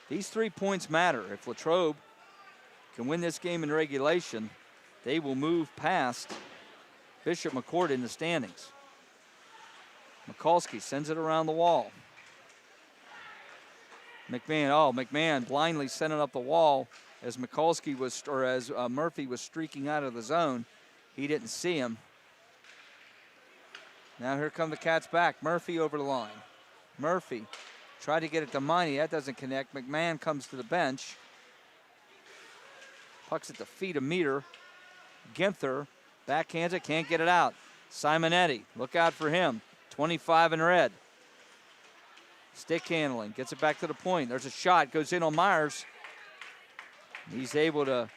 These 3 points matter. If Latrobe can win this game in regulation, they will move past Bishop McCourt in the standings. Mikulski sends it around the wall. McMahon blindly sent it up the wall as Murphy was streaking out of the zone. He didn't see him. Now here come the Cats back. Murphy over the line. Murphy tried to get it to Miney. That doesn't connect. McMahon comes to the bench. Puck's at the feet of Meter. Ginther backhands it, can't get it out. Simonetti, look out for him. 25 in red. Stick handling, gets it back to the point. There's a shot, goes in on Myers. He's able to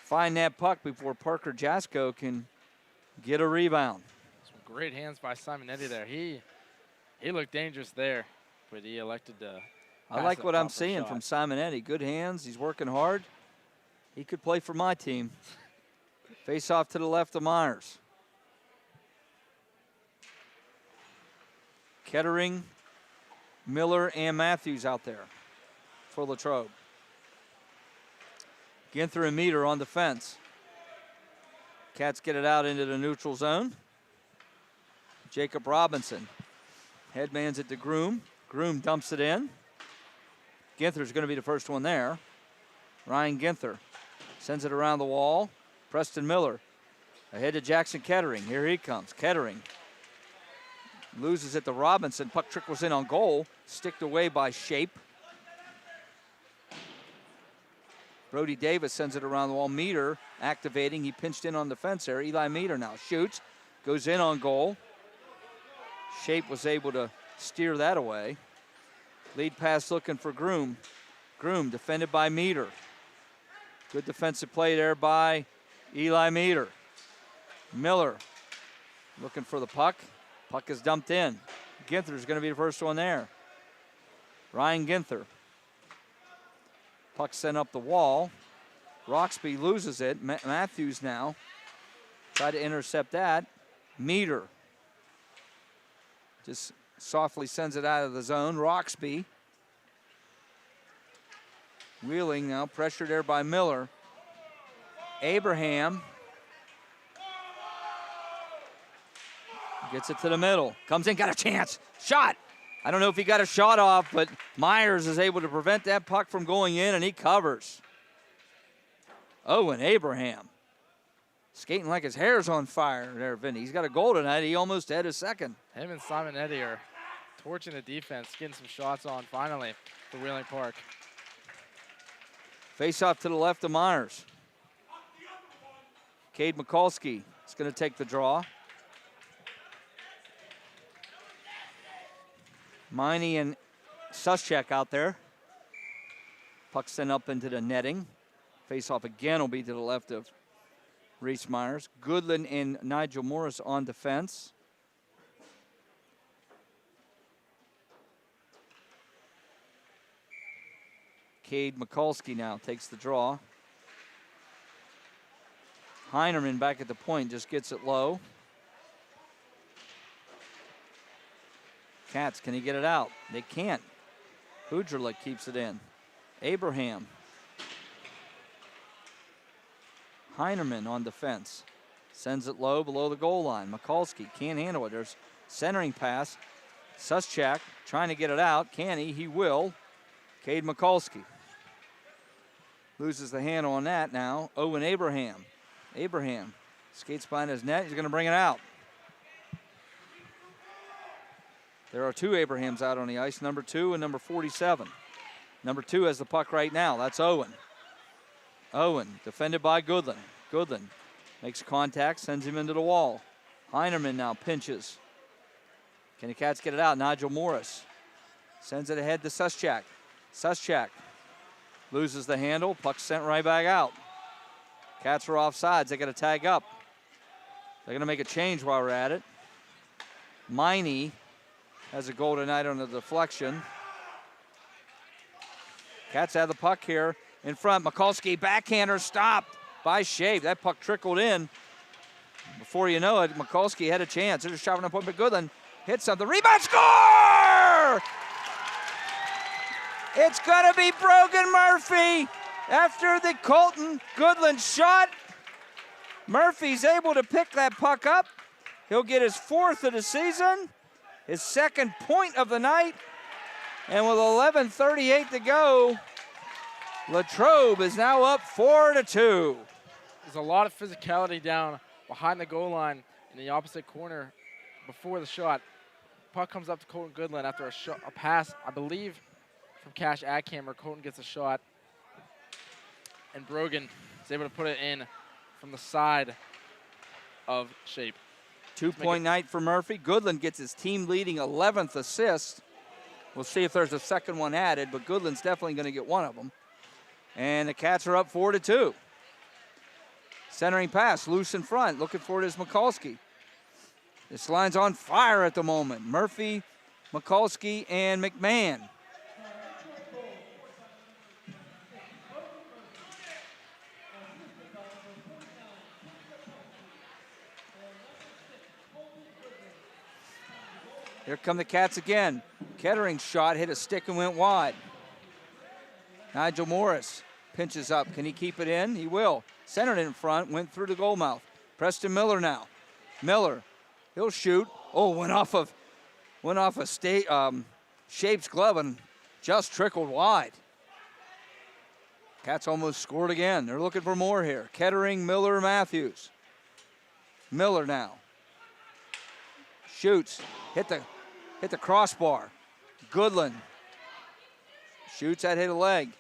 find that puck before Parker Jasko can get a rebound. Some great hands by Simonetti there. He looked dangerous there, but he elected to. I like what I'm seeing from Simonetti. Good hands, he's working hard. He could play for my team. Face off to the left of Myers. Kettering, Miller, and Matthews out there for Latrobe. Ginther and Meter on defense. Cats get it out into the neutral zone. Jacob Robinson headmans it to Groom. Groom dumps it in. Ginther's going to be the first one there. Ryan Ginther sends it around the wall. Preston Miller ahead to Jackson Kettering. Here he comes. Kettering loses it to Robinson. Puck trickles in on goal. Sticked away by Shape. Brody Davis sends it around the wall. Meter activating. He pinched in on the fence there. Eli Meter now shoots. Goes in on goal. Shape was able to steer that away. Lead pass looking for Groom. Groom defended by Meter. Good defensive play there by Eli Meter. Miller looking for the puck. Puck is dumped in. Ginther's going to be the first one there. Ryan Ginther. Puck sent up the wall. Roxby loses it. Matthews now try to intercept that. Meter just softly sends it out of the zone. Roxby wheeling now, pressure there by Miller. Abraham gets it to the middle. Comes in, got a chance. Shot. I don't know if he got a shot off, but Myers is able to prevent that puck from going in, and he covers. Owen Abraham skating like his hair's on fire there, Vinny. He's got a goal tonight. He almost had a second. Him and Simon Eddy are torching the defense, getting some shots on finally for Wheeling Park. Face off to the left of Myers. Cade Mikulski is going to take the draw. Miney and Suschek out there. Puck sent up into the netting. Face off again will be to the left of Reese Myers. Goodland and Nigel Morris on defense. Cade Mikulski now takes the draw. Heinerman back at the point, just gets it low. Cats, can he get it out? They can't. Hudrlik keeps it in. Abraham. Heinerman on defense. Sends it low below the goal line. Mikulski can't handle it. There's centering pass. Suschek trying to get it out. Can he? He will. Cade Mikulski loses the handle on that now. Owen Abraham. Abraham skates behind his net. He's going to bring it out. There are two Abrahams out on the ice, number 2 and number 47. Number 2 has the puck right now. That's Owen. Owen, defended by Goodland. Goodland makes contact, sends him into the wall. Heinerman now pinches. Can the Cats get it out? Nigel Morris sends it ahead to Suschek. Suschek loses the handle. Puck sent right back out. Cats are offsides. They got to tag up. They're going to make a change while we're at it. Miney has a goal tonight on the deflection. Cats have the puck here in front. Mikulski, backhander, stopped by Shape. That puck trickled in. Before you know it, Mikulski had a chance. There's a shot from the point, but Goodland hits something. Rebound, score! It's going to be Brogan Murphy after the Colton Goodland shot. Murphy's able to pick that puck up. He'll get his 4th of the season, his 2nd point of the night. And with 11:38 to go, Latrobe is now up 4-2. There's a lot of physicality down behind the goal line in the opposite corner before the shot. Puck comes up to Colton Goodland after a pass, I believe, from Cash Adkammer. Colton gets a shot, and Brogan is able to put it in from the side of Shape. 2-point night for Murphy. Goodland gets his team-leading 11th assist. We'll see if there's a second one added, but Goodland's definitely going to get one of them. And the Cats are up 4-2. Centering pass, loose in front. Looking for it is Mikulski. This line's on fire at the moment. Murphy, Mikulski, and McMahon. Here come the Cats again. Kettering's shot hit a stick and went wide. Nigel Morris pinches up. Can he keep it in? He will. Centered in front, went through the goal mouth. Preston Miller now. Miller, he'll shoot. Oh, went off of Shape's glove and just trickled wide. Cats almost scored again. They're looking for more here. Kettering, Miller, Matthews. Miller now. Shoots. Hit the crossbar. Goodland. Shoots that hit a leg.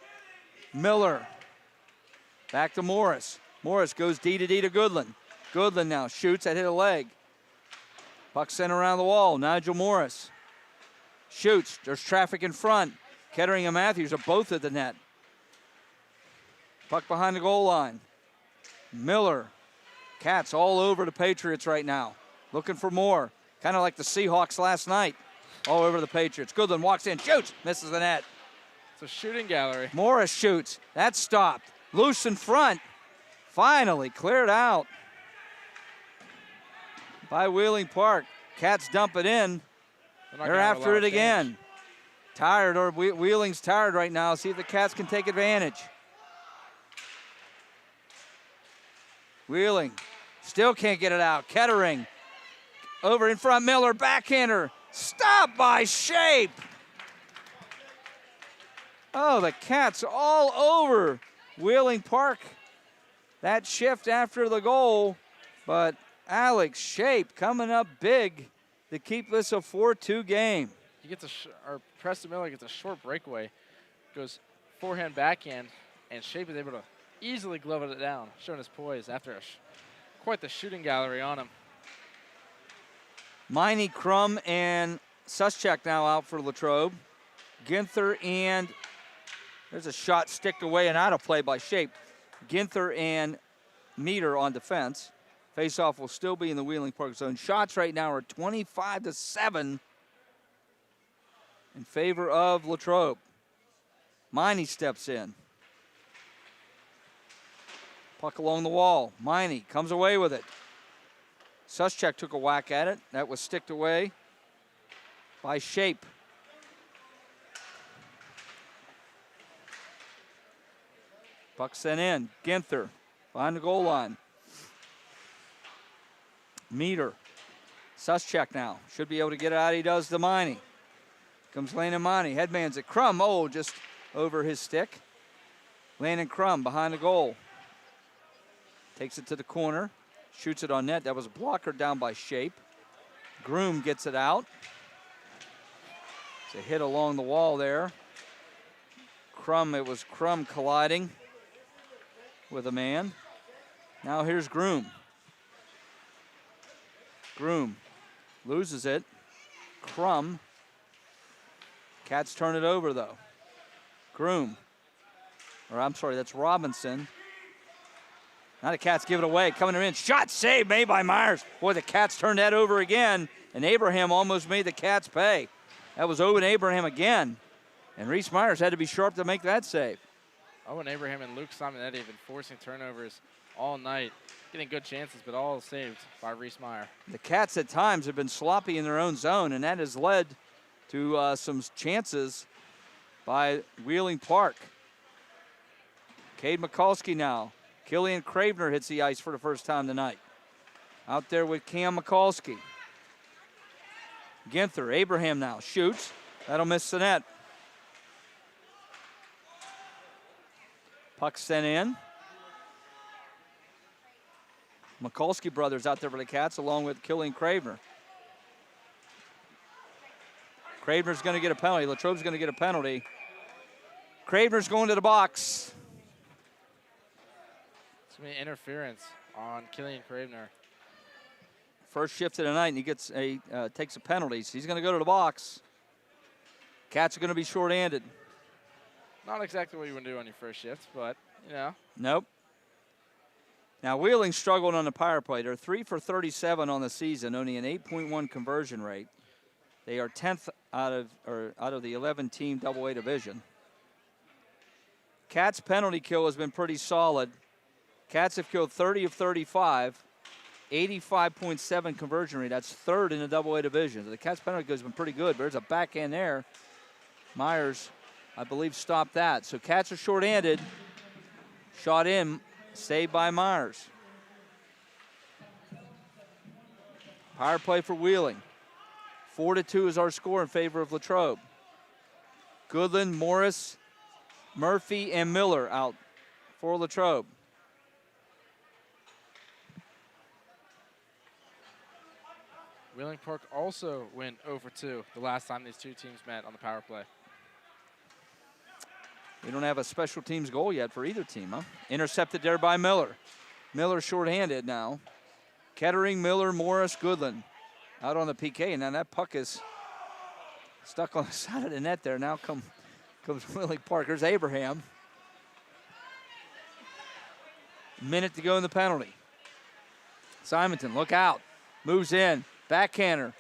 Miller. Back to Morris. Morris goes D to Goodland. Goodland now shoots that hit a leg. Puck sent around the wall. Nigel Morris. Shoots. There's traffic in front. Kettering and Matthews are both at the net. Puck behind the goal line. Miller. Cats all over the Patriots right now. Looking for more. Kind of like the Seahawks last night. All over the Patriots. Goodland walks in, shoots, misses the net. It's a shooting gallery. Morris shoots. That's stopped. Loose in front. Finally cleared out by Wheeling Park. Cats dump it in. They're after it again. Tired, or Wheeling's tired right now. See if the Cats can take advantage. Wheeling still can't get it out. Kettering over in front. Miller, backhander. Stopped by Shape. Oh, the Cats all over Wheeling Park. That shift after the goal. But Alex Shape coming up big to keep this a 4-2 game. He gets or Preston Miller gets a short breakaway. Goes forehand, backhand, and Shape is able to easily glove it down, showing his poise after quite the shooting gallery on him. Miney, Crum, and Suschek now out for Latrobe. Ginther and there's a shot sticked away and out of play by Shape. Ginther and Meter on defense. Faceoff will still be in the Wheeling Park zone. Shots right now are 25-7 in favor of Latrobe. Miney steps in. Puck along the wall. Miney comes away with it. Suschek took a whack at it. That was sticked away by Shape. Puck sent in. Ginther behind the goal line. Meter. Suschek now. Should be able to get it out. He does to Miney. Comes Landon Miney. Headman's at Crum. Oh, just over his stick. Landon Crum behind the goal. Takes it to the corner. Shoots it on net. That was a blocker down by Shape. Groom gets it out. It's a hit along the wall there. Crum, it was Crum colliding with a man. Now here's Groom. Groom loses it. Crum. Cats turn it over though. Groom. Or I'm sorry, that's Robinson. Now the Cats give it away. Coming in. Shot saved made by Myers. Boy, the Cats turned that over again. And Abraham almost made the Cats pay. That was Owen Abraham again. And Reese Myers had to be sharp to make that save. Owen Abraham and Luke Simonetti have been forcing turnovers all night. Getting good chances, but all saved by Reese Meyer. The Cats at times have been sloppy in their own zone, and that has led to some chances by Wheeling Park. Cade Mikulski now. Killian Cravener hits the ice for the first time tonight. Out there with Cam Mikulski. Ginther, Abraham now shoots. That'll miss the net. Puck sent in. Mikulski brothers out there for the Cats along with Killian Cravener. Cravener's going to get a penalty. Latrobe's going to get a penalty. Cravener's going to the box. It's going to be interference on Killian Cravener. First shift of the night, and he gets takes a penalty. So he's going to go to the box. Cats are going to be short-handed. Not exactly what you want to do on your first shift, but, you know. Nope. Now, Wheeling struggled on the power play. They're 3 for 37 on the season, only an 8.1 conversion rate. They are 10th out of the 11-team AA division. Cats' penalty kill has been pretty solid. Cats have killed 30 of 35, 85.7 conversion rate. That's third in the AA division. So the Cats' penalty kill has been pretty good, but there's a backhand there. Myers, I believe, stopped that. So Cats are short-handed. Shot in, saved by Myers. Power play for Wheeling. 4-2 is our score in favor of Latrobe. Goodland, Morris, Murphy, and Miller out for Latrobe. Wheeling Park also went 0 for 2 the last time these two teams met on the power play. We don't have a special teams goal yet for either team, huh? Intercepted there by Miller. Miller shorthanded now. Kettering, Miller, Morris, Goodland out on the PK. And now that puck is stuck on the side of the net there. Now comes Wheeling Park. There's Abraham. Minute to go in the penalty. Simonton, look out. Moves in. Backhander.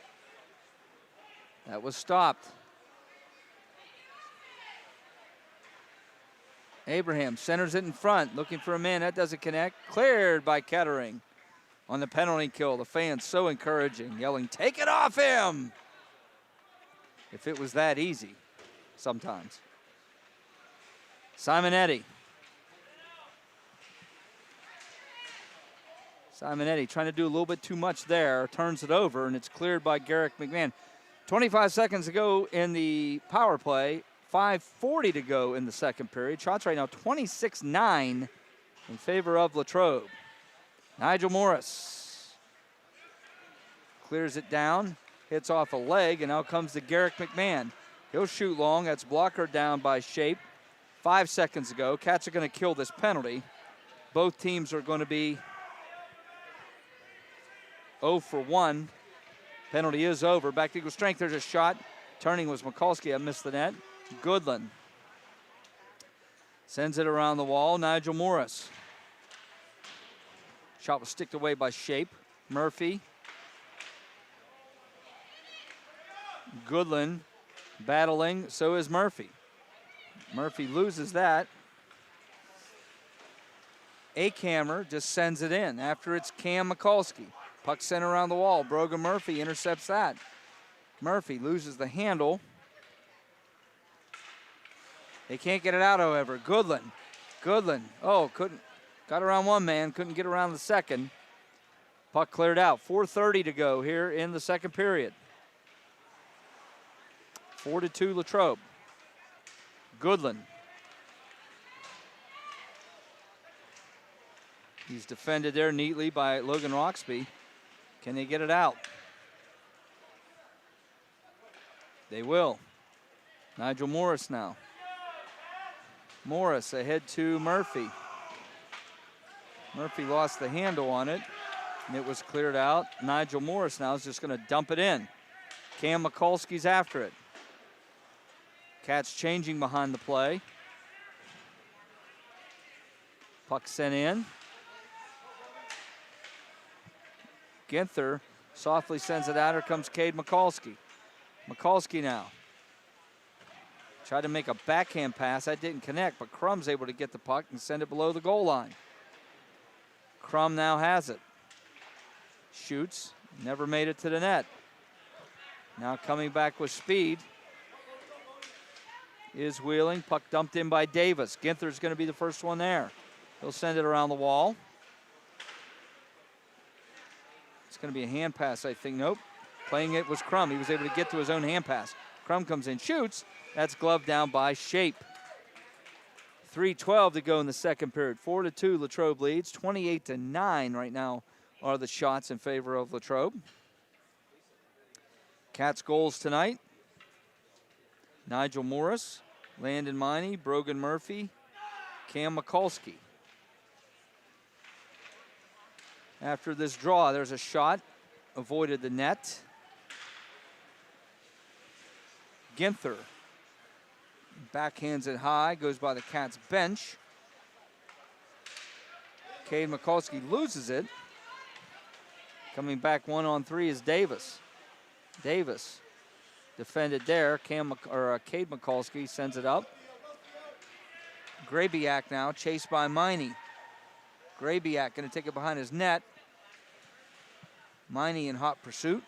That was stopped. Abraham centers it in front, looking for a man. That doesn't connect. Cleared by Kettering on the penalty kill. The fans so encouraging, yelling, "Take it off him!" If it was that easy, sometimes. Simonetti. Simonetti trying to do a little bit too much there. Turns it over, and it's cleared by Garrick McMahon. 25 seconds to go in the power play. 5:40 to go in the second period. Shots right now 26-9 in favor of Latrobe. Nigel Morris clears it down, hits off a leg, and now comes to Garrick McMahon. He'll shoot long. That's blocker down by Shape. 5 seconds ago. Cats are going to kill this penalty. Both teams are going to be 0 for 1. Penalty is over. Back to equal strength. There's a shot. Turning was Mikulski. I missed the net. Goodland sends it around the wall. Nigel Morris. Shot was sticked away by Shape. Murphy. Goodland battling. So is Murphy. Murphy loses that. Akammer just sends it in after it's Cam Mikulski. Puck sent around the wall. Brogan Murphy intercepts that. Murphy loses the handle. They can't get it out, however. Goodland. Oh, got around one man, couldn't get around the second. Puck cleared out. 4:30 to go here in the second period. 4-2 Latrobe. Goodland. He's defended there neatly by Logan Roxby. Can they get it out? They will. Nigel Morris now. Morris ahead to Murphy. Murphy lost the handle on it, and it was cleared out. Nigel Morris now is just going to dump it in. Cam Mikulski's after it. Cats changing behind the play. Puck sent in. Ginther softly sends it out. Here comes Cade Mikulski. Mikulski now. Tried to make a backhand pass. That didn't connect, but Crum's able to get the puck and send it below the goal line. Crum now has it. Shoots. Never made it to the net. Now coming back with speed is Wheeling. Puck dumped in by Davis. Ginther's going to be the first one there. He'll send it around the wall. It's going to be a hand pass, I think. Nope. Playing it was Crum. He was able to get to his own hand pass. Crum comes in, shoots. That's gloved down by Shape. 3:12 to go in the second period. 4-2 Latrobe leads. 28-9 right now are the shots in favor of Latrobe. Cats goals tonight. Nigel Morris, Landon Miney, Brogan Murphy, Cam Mikulski. After this draw, there's a shot. Avoided the net. Ginther backhands it high, goes by the Cats bench. Cade Mikulski loses it. Coming back 1-on-3 is Davis. Davis defended there. Cade Mikulski sends it up. Grabiak now chased by Miney. Grabiak going to take it behind his net. Miney in hot pursuit.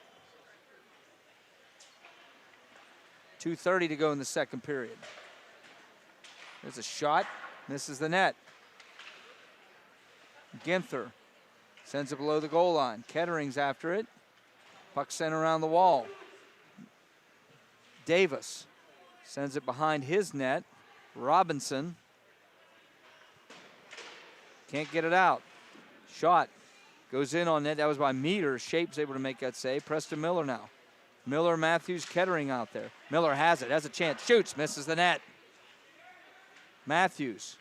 2:30 to go in the second period. There's a shot. Misses the net. Ginther sends it below the goal line. Kettering's after it. Puck sent around the wall. Davis sends it behind his net. Robinson Can't get it out. Shot goes in on net. That was by Meters. Shape's able to make that save. Preston Miller now. Miller, Matthews, Kettering out there. Miller has it, has a chance, shoots, misses the net. Matthews.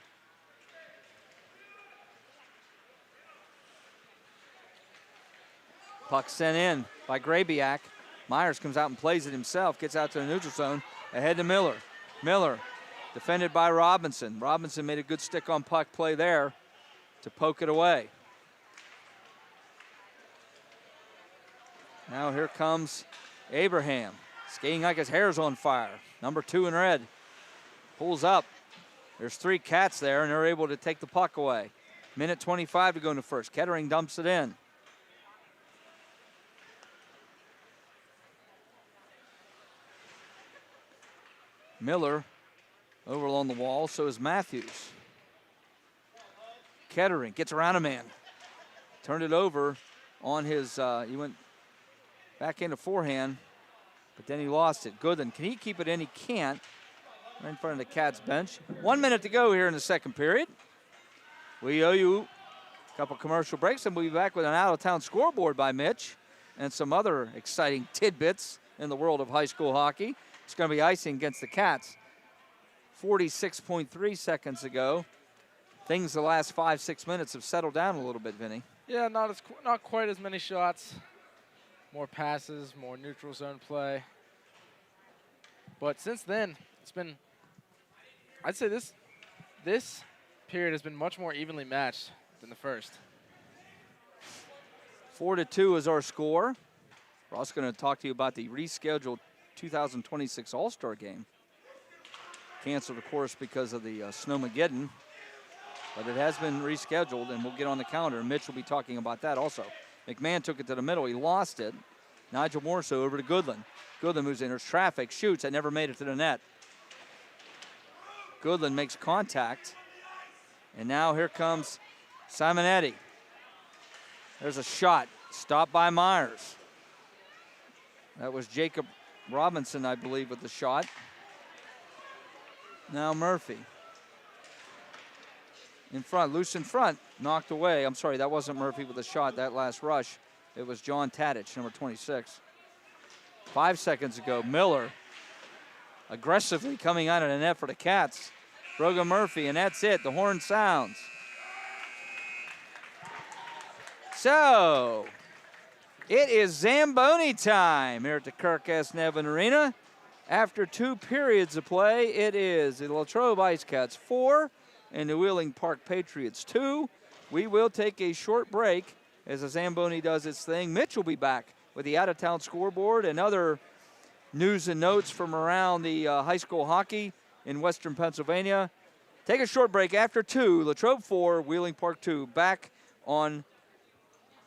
Puck sent in by Grabiak. Myers comes out and plays it himself, gets out to the neutral zone, ahead to Miller. Miller, defended by Robinson. Robinson made a good stick on puck play there to poke it away. Now here comes Abraham, skating like his hair's on fire. Number 2 in red. Pulls up. There's 3 Cats there, and they're able to take the puck away. Minute 25 to go in the first. Kettering dumps it in. Miller over along the wall, so is Matthews. Kettering gets around a man. Turned it over on his, he went back into forehand, but then he lost it. Goodland, can he keep it in? He can't. Right in front of the Cats bench. 1 minute to go here in the second period. We owe you a couple commercial breaks, and we'll be back with an out-of-town scoreboard by Mitch and some other exciting tidbits in the world of high school hockey. It's going to be icing against the Cats. 46.3 seconds ago. Things the last 5-6 minutes have settled down a little bit, Vinny. Yeah, not quite as many shots. More passes, more neutral zone play. But since then, it's been, I'd say this period has been much more evenly matched than the first. 4-2 is our score. We're also going to talk to you about the rescheduled 2026 All-Star game. Canceled, of course, because of the Snowmageddon. But it has been rescheduled, and we'll get on the calendar. Mitch will be talking about that also. McMahon took it to the middle. He lost it. Nigel Morso over to Goodland. Goodland moves in. There's traffic. Shoots. That never made it to the net. Goodland makes contact. And now here comes Simonetti. There's a shot. Stopped by Myers. That was Jacob Robinson, I believe, with the shot. Now Murphy. In front, loose in front, knocked away. I'm sorry, that wasn't Murphy with the shot, that last rush. It was John Tadich, number 26. 5 seconds ago, Miller aggressively coming out of the net for the Cats. Brogan Murphy, and that's it. The horn sounds. So, it is Zamboni time here at the Kirk S. Nevin Arena. After 2 periods of play, it is the Latrobe Ice Cats 4 and the Wheeling Park Patriots 2. We will take a short break as the Zamboni does its thing. Mitch will be back with the out-of-town scoreboard and other news and notes from around the high school hockey in Western Pennsylvania. Take a short break after 2, Latrobe 4, Wheeling Park 2, back on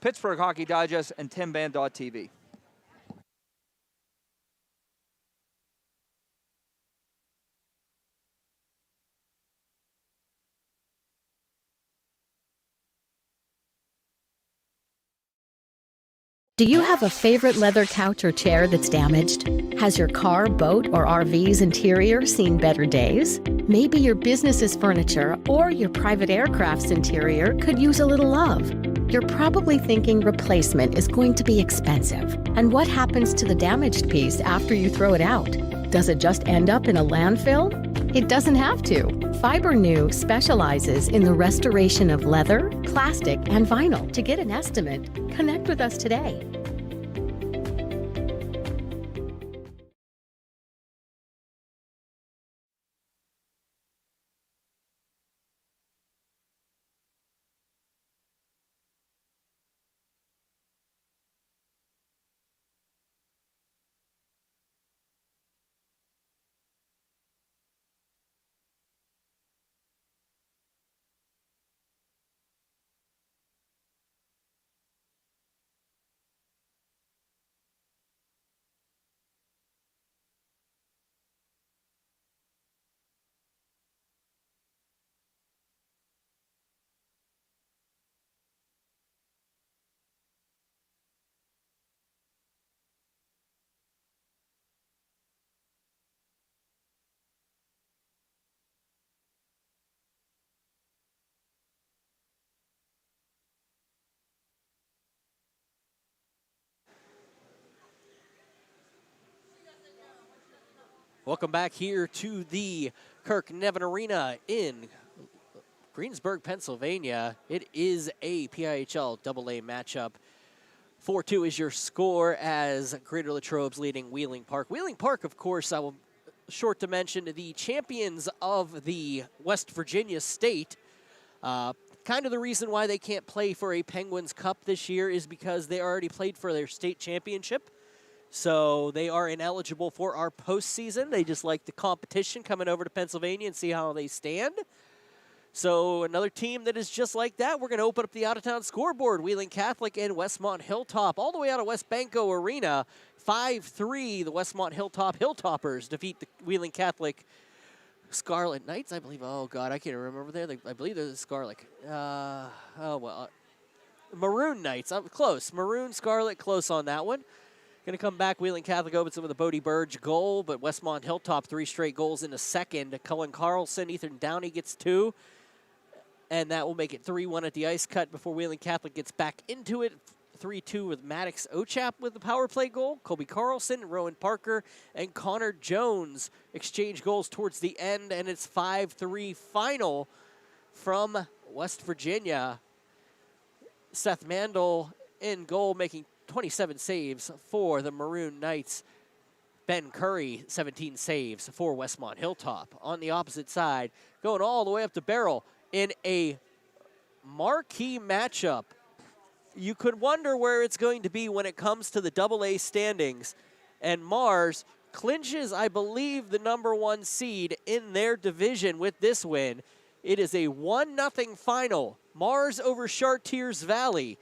Pittsburgh Hockey Digest and 10band.tv. Do you have a favorite leather couch or chair that's damaged? Has your car, boat, or RV's interior seen better days? Maybe your business's furniture or your private aircraft's interior could use a little love. You're probably thinking replacement is going to be expensive. And what happens to the damaged piece after you throw it out? Does it just end up in a landfill? It doesn't have to. FiberNew specializes in the restoration of leather, plastic, and vinyl. To get an estimate, connect with us today. Welcome back here to the Kirk Nevin Arena in Greensburg, Pennsylvania. It is a PIHL AA matchup. 4-2 is your score as Greater Latrobe's leading Wheeling Park. Wheeling Park, of course, I will short to mention, the champions of the West Virginia State. Kind of the reason why they can't play for a Penguins Cup this year is because they already played for their state championship. So they are ineligible for our postseason. They just like the competition coming over to Pennsylvania and see how they stand. So another team that is just like that, we're going to open up the out-of-town scoreboard. Wheeling Catholic and Westmont Hilltop, all the way out of West Banco Arena. 5-3, the Westmont Hilltoppers defeat the Wheeling Catholic Scarlet Knights, I believe. Oh, God, I can't remember there. I believe they're the Scarlet. Maroon Knights. I'm close. Maroon, Scarlet, close on that one. Going to come back. Wheeling Catholic opens up with a Bodie Burge goal, but Westmont Hilltop 3 straight goals in the second. Cullen Carlson, Ethan Downey gets 2. And that will make it 3-1 at the ice cut before Wheeling Catholic gets back into it. 3-2 with Maddox Ochap with the power play goal. Colby Carlson, Rowan Parker, and Connor Jones exchange goals towards the end, and it's 5-3 final from West Virginia. Seth Mandel in goal, making 27 saves for the Maroon Knights. Ben Curry, 17 saves for Westmont Hilltop. On the opposite side, going all the way up to Barrel in a marquee matchup. You could wonder where it's going to be when it comes to the AA standings. And Mars clinches, I believe, the #1 seed in their division with this win. It is a 1-0 final. Mars over Chartiers Valley.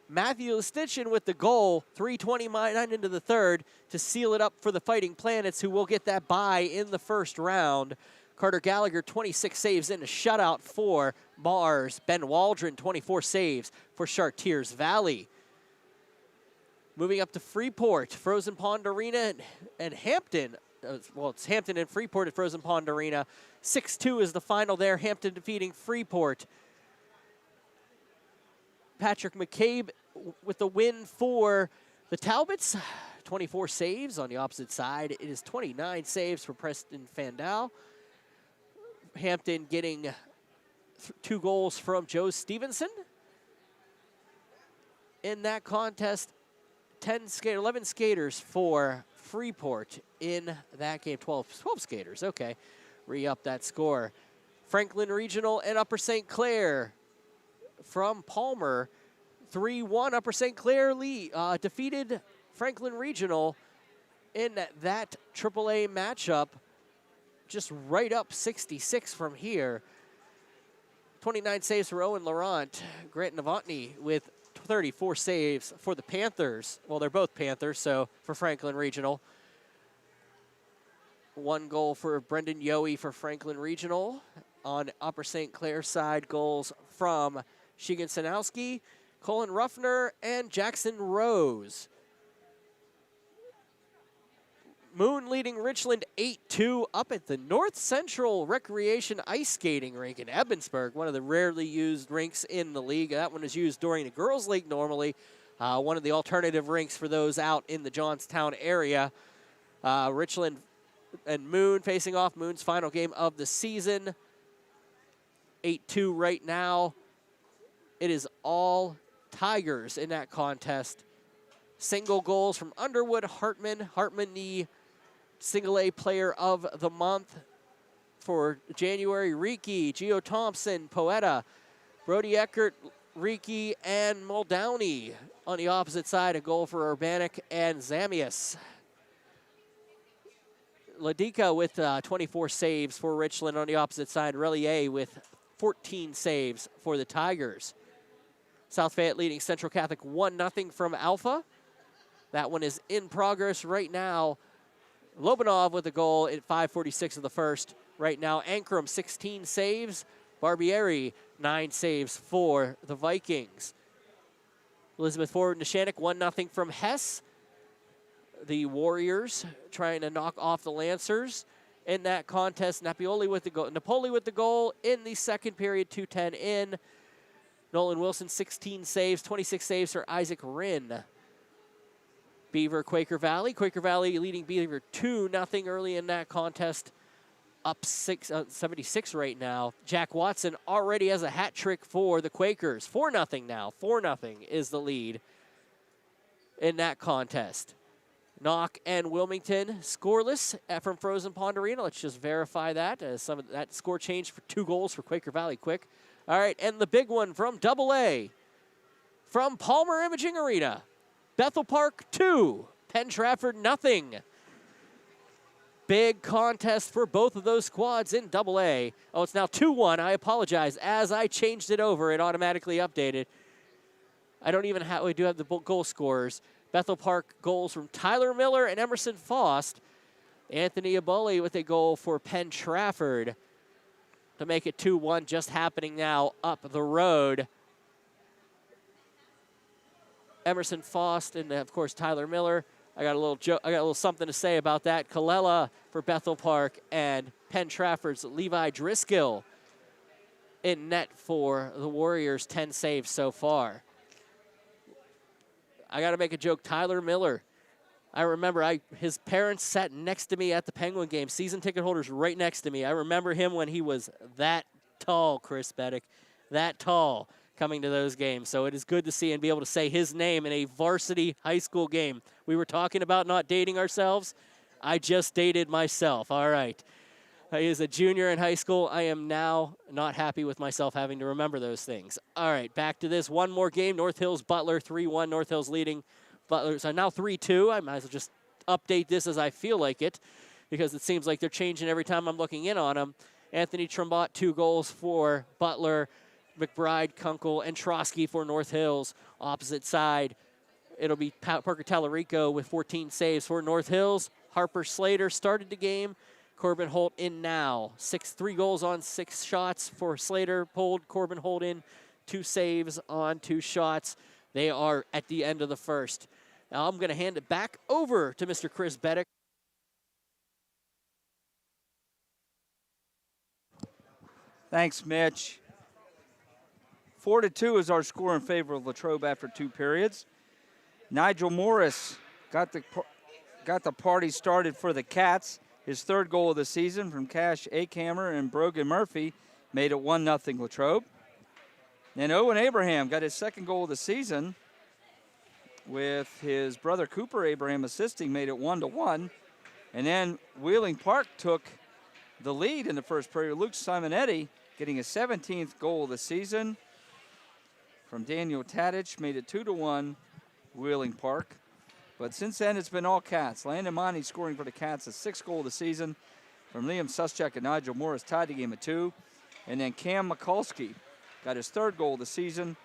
Matthew Lestitchen with the goal, 3:29 into the third to seal it up for the Fighting Planets, who will get that bye in the first round. Carter Gallagher, 26 saves in a shutout for Mars. Ben Waldron, 24 saves for Chartiers Valley. Moving up to Freeport, Frozen Pond Arena and Hampton. Well, it's Hampton and Freeport at Frozen Pond Arena. 6-2 is the final there. Hampton defeating Freeport. Patrick McCabe with the win for the Talbots. 24 saves on the opposite side. It is 29 saves for Preston Fandal. Hampton getting 2 goals from Joe Stevenson. In that contest, 11 skaters for Freeport in that game. 12 skaters, okay. Re-up that score. Franklin Regional and Upper St. Clair from Palmer. 3-1 Upper St. Clair defeated Franklin Regional in that AAA matchup. Just right up 66 from here. 29 saves for Owen Laurent. Grant Novotny with 34 saves for the Panthers. Well, they're both Panthers, so for Franklin Regional. 1 goal for Brendan Yohe for Franklin Regional. On Upper St. Clair side, goals from Sheegan Sanowski, Colin Ruffner, and Jackson Rose. Moon leading Richland 8-2 up at the North Central Recreation Ice Skating Rink in Ebensburg, one of the rarely used rinks in the league. That one is used during the Girls League normally, one of the alternative rinks for those out in the Johnstown area. Richland and Moon facing off. Moon's final game of the season. 8-2 right now. It is all Tigers in that contest. Single goals from Underwood, Hartman. Hartman, the Single A Player of the Month for January. Riki, Gio Thompson, Poeta, Brody Eckert, Riki, and Muldowney. On the opposite side, a goal for Urbanic and Zamius. Ladika with 24 saves for Richland. On the opposite side, Relier with 14 saves for the Tigers. South Fayette leading Central Catholic 1-0 from Alpha. That one is in progress right now. Lobanov with a goal at 5:46 of the first. Right now, Ankrum 16 saves. Barbieri 9 saves for the Vikings. Elizabeth Forward and Neshannock 1-0 from Hess. The Warriors trying to knock off the Lancers in that contest. Napoli with the goal in the second period, 2:10 in. Nolan Wilson 16 saves, 26 saves for Isaac Rinn. Beaver, Quaker Valley. Quaker Valley leading Beaver 2-0 early in that contest. Up 76 right now. Jack Watson already has a hat trick for the Quakers. 4-0 now. 4-0 is the lead in that contest. Knock and Wilmington scoreless from Frozen Pond Arena. Let's just verify that. Some of that score changed for 2 goals for Quaker Valley quick. All right, and the big one from AA. From Palmer Imaging Arena. Bethel Park 2. Penn Trafford 0. Big contest for both of those squads in AA. Oh, it's now 2-1. I apologize. As I changed it over, it automatically updated. I don't even have, we do have the goal scorers. Bethel Park goals from Tyler Miller and Emerson Faust. Anthony Abulli with a goal for Penn Trafford to make it 2-1, just happening now up the road. Emerson Faust and, of course, Tyler Miller. I got a little something to say about that. Kalela for Bethel Park and Penn Trafford's Levi Driscoll in net for the Warriors. 10 saves so far. I got to make a joke. Tyler Miller. I remember his parents sat next to me at the Penguin game. Season ticket holders right next to me. I remember him when he was that tall, Chris Beddick. That tall coming to those games. So it is good to see and be able to say his name in a varsity high school game. We were talking about not dating ourselves. I just dated myself. All right. He is a junior in high school. I am now not happy with myself having to remember those things. All right, back to this. One more game. North Hills Butler 3-1. North Hills leading. Butlers are now 3-2. I might as well just update this as I feel like it because it seems like they're changing every time I'm looking in on them. Anthony Trumbott, 2 goals for Butler. McBride, Kunkel, and Trotsky for North Hills. Opposite side, it'll be Parker Tallarico with 14 saves for North Hills. Harper Slater started the game. Corbin Holt in now. 3 goals on 6 shots for Slater. Pulled Corbin Holt in. 2 saves on 2 shots. They are at the end of the first. Now I'm going to hand it back over to Mr. Chris Beddick. Thanks, Mitch. 4-2 is our score in favor of Latrobe after 2 periods. Nigel Morris got the party started for the Cats. His 3rd goal of the season from Cash Akammer and Brogan Murphy made it 1-0 Latrobe. Then Owen Abraham got his 2nd goal of the season with his brother Cooper Abraham assisting, made it 1-1. And then Wheeling Park took the lead in the first period. Luke Simonetti getting his 17th goal of the season from Daniel Tadich, made it 2-1 Wheeling Park. But since then, it's been all Cats. Landon Monty scoring for the Cats, a 6th goal of the season from Liam Suschek and Nigel Morris, tied the game at 2. And then Cam Mikulski got his 3rd goal of the season.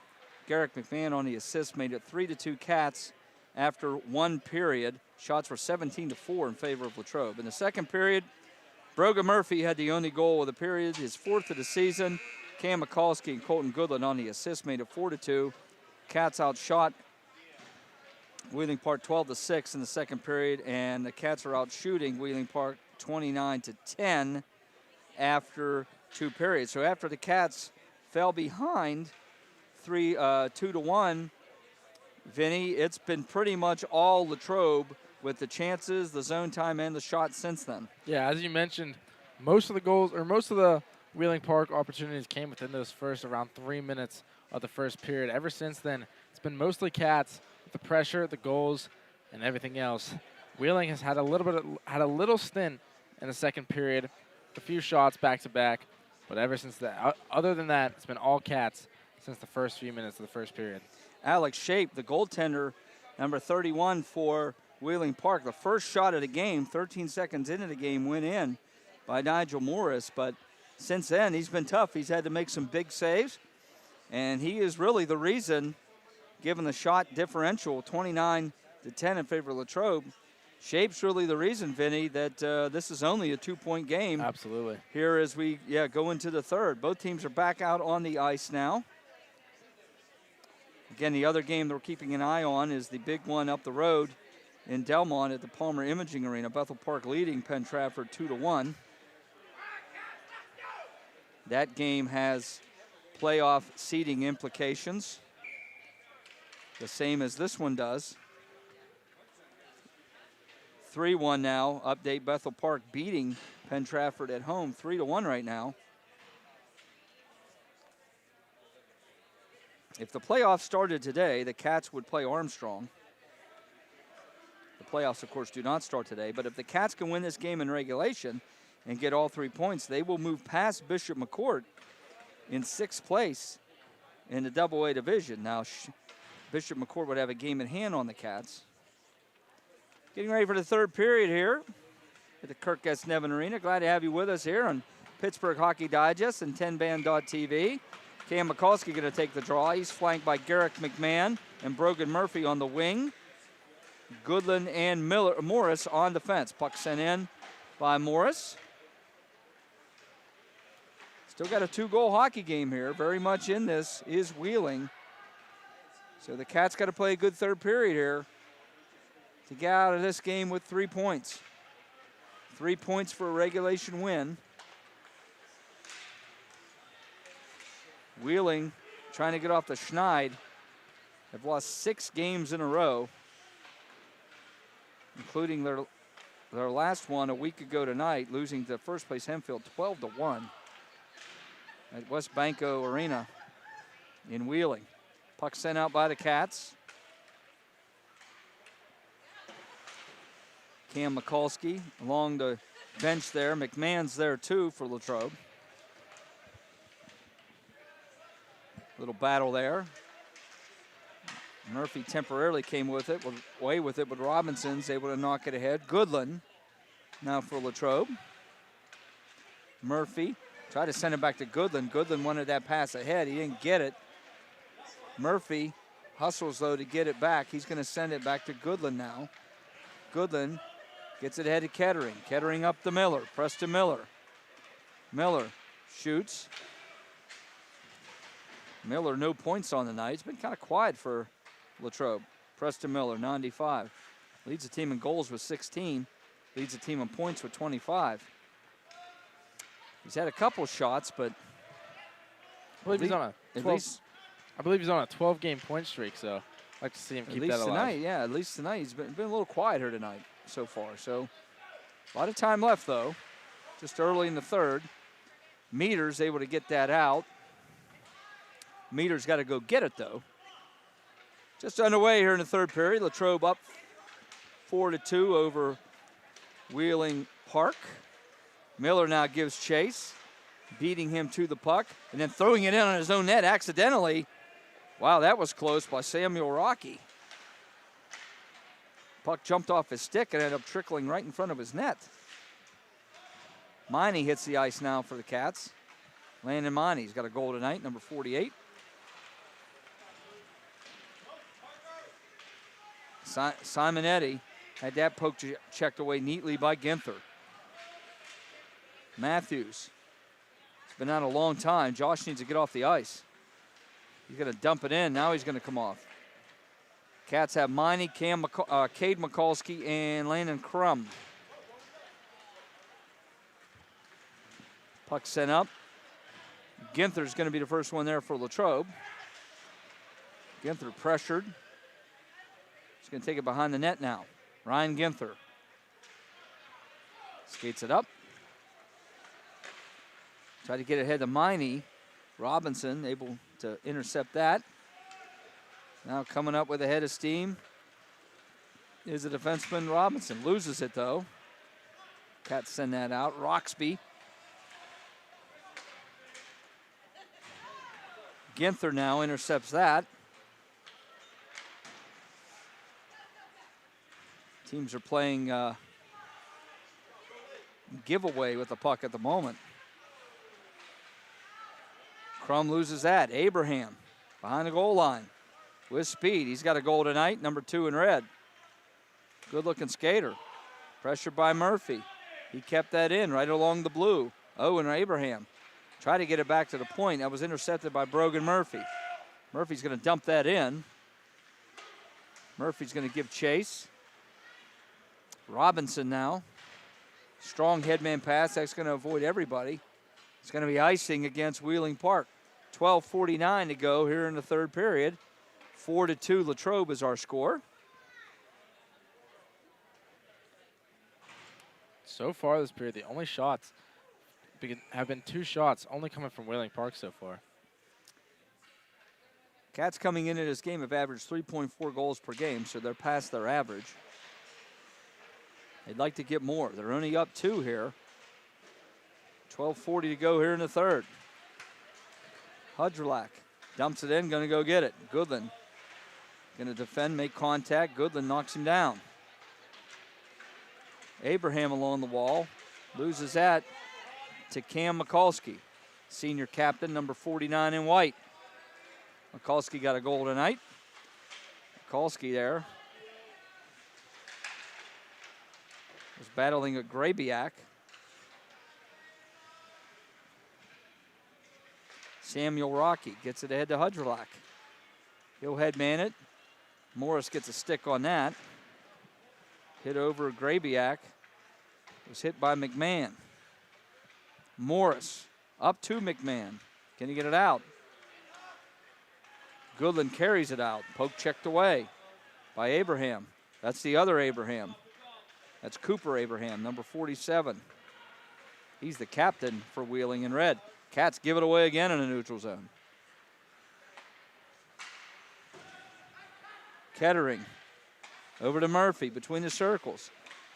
Garrick McMahon on the assist made it 3-2 Cats after 1 period. Shots were 17-4 in favor of Latrobe. In the 2nd period, Brogan Murphy had the only goal of the period, his 4th of the season. Cam Mikulski and Colton Goodland on the assist made it 4-2. Cats outshot Wheeling Park 12-6 in the 2nd period, and the Cats are out shooting Wheeling Park 29-10 after 2 periods. So after the Cats fell behind 2-1, Vinny, it's been pretty much all Latrobe with the chances, the zone time, and the shots since then. Yeah, as you mentioned, most of the goals or most of the Wheeling Park opportunities came within those first around 3 minutes of the first period. Ever since then, it's been mostly Cats. The pressure, the goals, and everything else. Wheeling has had a little stint in the 2nd period, a few shots back to back, but ever since that, other than that, it's been all Cats since the first few minutes of the first period. Alex Shape, the goaltender, number 31 for Wheeling Park. The first shot of the game, 13 seconds into the game, went in by Nigel Morris, but since then he's been tough. He's had to make some big saves, and he is really the reason, given the shot differential, 29-10 in favor of Latrobe. Shape's really the reason, Vinny, that this is only a 2-point game. Absolutely. Here as we go into the 3rd. Both teams are back out on the ice now. Again, the other game that we're keeping an eye on is the big one up the road in Delmont at the Palmer Imaging Arena. Bethel Park leading Penn Trafford 2-1. That game has playoff seeding implications, the same as this one does. 3-1 now. Update, Bethel Park beating Penn Trafford at home 3-1 right now. If the playoffs started today, the Cats would play Armstrong. The playoffs, of course, do not start today. But if the Cats can win this game in regulation and get all 3 points, they will move past Bishop McCourt in 6th place in the Double-A division. Now, Bishop McCourt would have a game in hand on the Cats. Getting ready for the third period here at the Kirk S. Nevin Arena. Glad to have you with us here on Pittsburgh Hockey Digest and 10band.tv. Cam Mikulski going to take the draw. He's flanked by Garrick McMahon and Brogan Murphy on the wing. Goodland and Morris on defense. Puck sent in by Morris. Still got a 2-goal hockey game here. Very much in this is Wheeling. So the Cats got to play a good third period here to get out of this game with 3 points. 3 points for a regulation win. Wheeling trying to get off the schneid. Have lost 6 games in a row, including their last one a week ago tonight, losing to first place Hempfield 12-1 at West Banco Arena in Wheeling. Puck sent out by the Cats. Cam Mikulski along the bench there. McMahon's there too for Latrobe. Little battle there. Murphy temporarily came away with it, but Robinson's able to knock it ahead. Goodland now for Latrobe. Murphy tried to send it back to Goodland. Goodland wanted that pass ahead. He didn't get it. Murphy hustles, though, to get it back. He's going to send it back to Goodland now. Goodland gets it ahead to Kettering. Kettering up to Miller. Preston Miller. Miller shoots. Miller, no points on the night. It's been kind of quiet for Latrobe. Preston Miller, 95. Leads the team in goals with 16. Leads the team in points with 25. He's had a couple shots, but I believe he's on a 12-game point streak, so I'd like to see him keep that alive. At least tonight, yeah, at least tonight. He's been a little quiet here tonight so far. So a lot of time left, though, just early in the third. Meters able to get that out. Meters got to go get it, though. Just underway here in the third period. Latrobe up 4-2 over Wheeling Park. Miller now gives chase, beating him to the puck, and then throwing it in on his own net accidentally. Wow, that was close by Samuel Rocky. Puck jumped off his stick and ended up trickling right in front of his net. Miney hits the ice now for the Cats. Landon Miney's got a goal tonight, number 48. Simonetti had that poke checked away neatly by Ginther. Matthews. It's been out a long time. Josh needs to get off the ice. He's going to dump it in. Now he's going to come off. Cats have Miney, Cade Mikulski, and Landon Crum. Puck sent up. Ginther's going to be the first one there for Latrobe. Ginther pressured. He's going to take it behind the net now. Ryan Ginther. Skates it up. Try to get it ahead to Miney. Robinson able to intercept that. Now coming up with a head of steam is the defenseman Robinson. Loses it, though. Cats send that out. Roxby. Ginther now intercepts that. Teams are playing giveaway with the puck at the moment. Crum loses that. Abraham behind the goal line with speed. He's got a goal tonight, number 2 in red. Good-looking skater. Pressured by Murphy. He kept that in right along the blue. Owen Abraham tried to get it back to the point. That was intercepted by Brogan Murphy. Murphy's going to dump that in. Murphy's going to give chase. Robinson now. Strong headman pass. That's going to avoid everybody. It's going to be icing against Wheeling Park. 12:49 to go here in the third period. 4-2 Latrobe is our score. so far this period, the only shots have been 2 shots, only coming from Wheeling Park so far. Cats coming into this game have averaged 3.4 goals per game, so they're past their average. They'd like to get more. They're only up 2 here. 12:40 to go here in the third. Hudrelak dumps it in, gonna go get it. Goodland gonna defend, make contact. Goodland knocks him down. Abraham along the wall, loses that to Cam Mikulski, senior captain, number 49 in white. Mikulski got a goal tonight. Mikulski there was battling a Grabiak. Samuel Rocky gets it ahead to Hudrelak. He'll headman it. Morris gets a stick on that. Hit over Grabiak. Was hit by McMahon. Morris up to McMahon. Can he get it out? Goodland carries it out. Poke checked away by Abraham. That's the other Abraham. That's Cooper Abraham, number 47. He's the captain for Wheeling in red. Cats give it away again in the neutral zone. Kettering over to Murphy between the circles.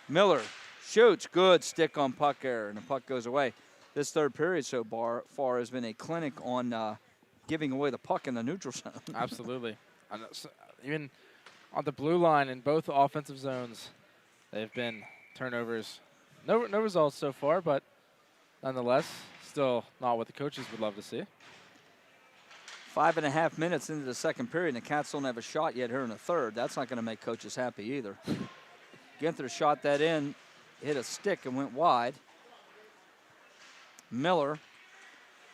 Miller shoots. Good stick on puck error, and the puck goes away. This third period so far has been a clinic on giving away the puck in the neutral zone. Absolutely. Even on the blue line in both offensive zones, they've been turnovers. No results so far, but nonetheless, still not what the coaches would love to see. 5.5 minutes into the second period, and the Cats don't have a shot yet here in the third. That's not going to make coaches happy either. Ginther shot that in, hit a stick and went wide. Miller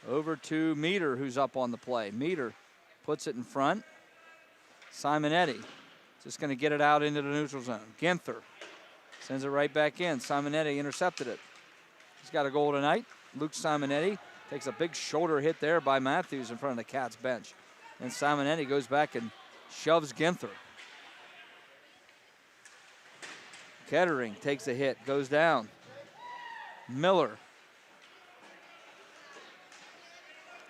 over to Meter, who's up on the play. Meter puts it in front. Simonetti just going to get it out into the neutral zone. Ginther sends it right back in. Simonetti intercepted it. He's got a goal tonight. Luke Simonetti takes a big shoulder hit there by Matthews in front of the Cats bench. And Simonetti goes back and shoves Ginther. Kettering takes a hit, goes down. Miller.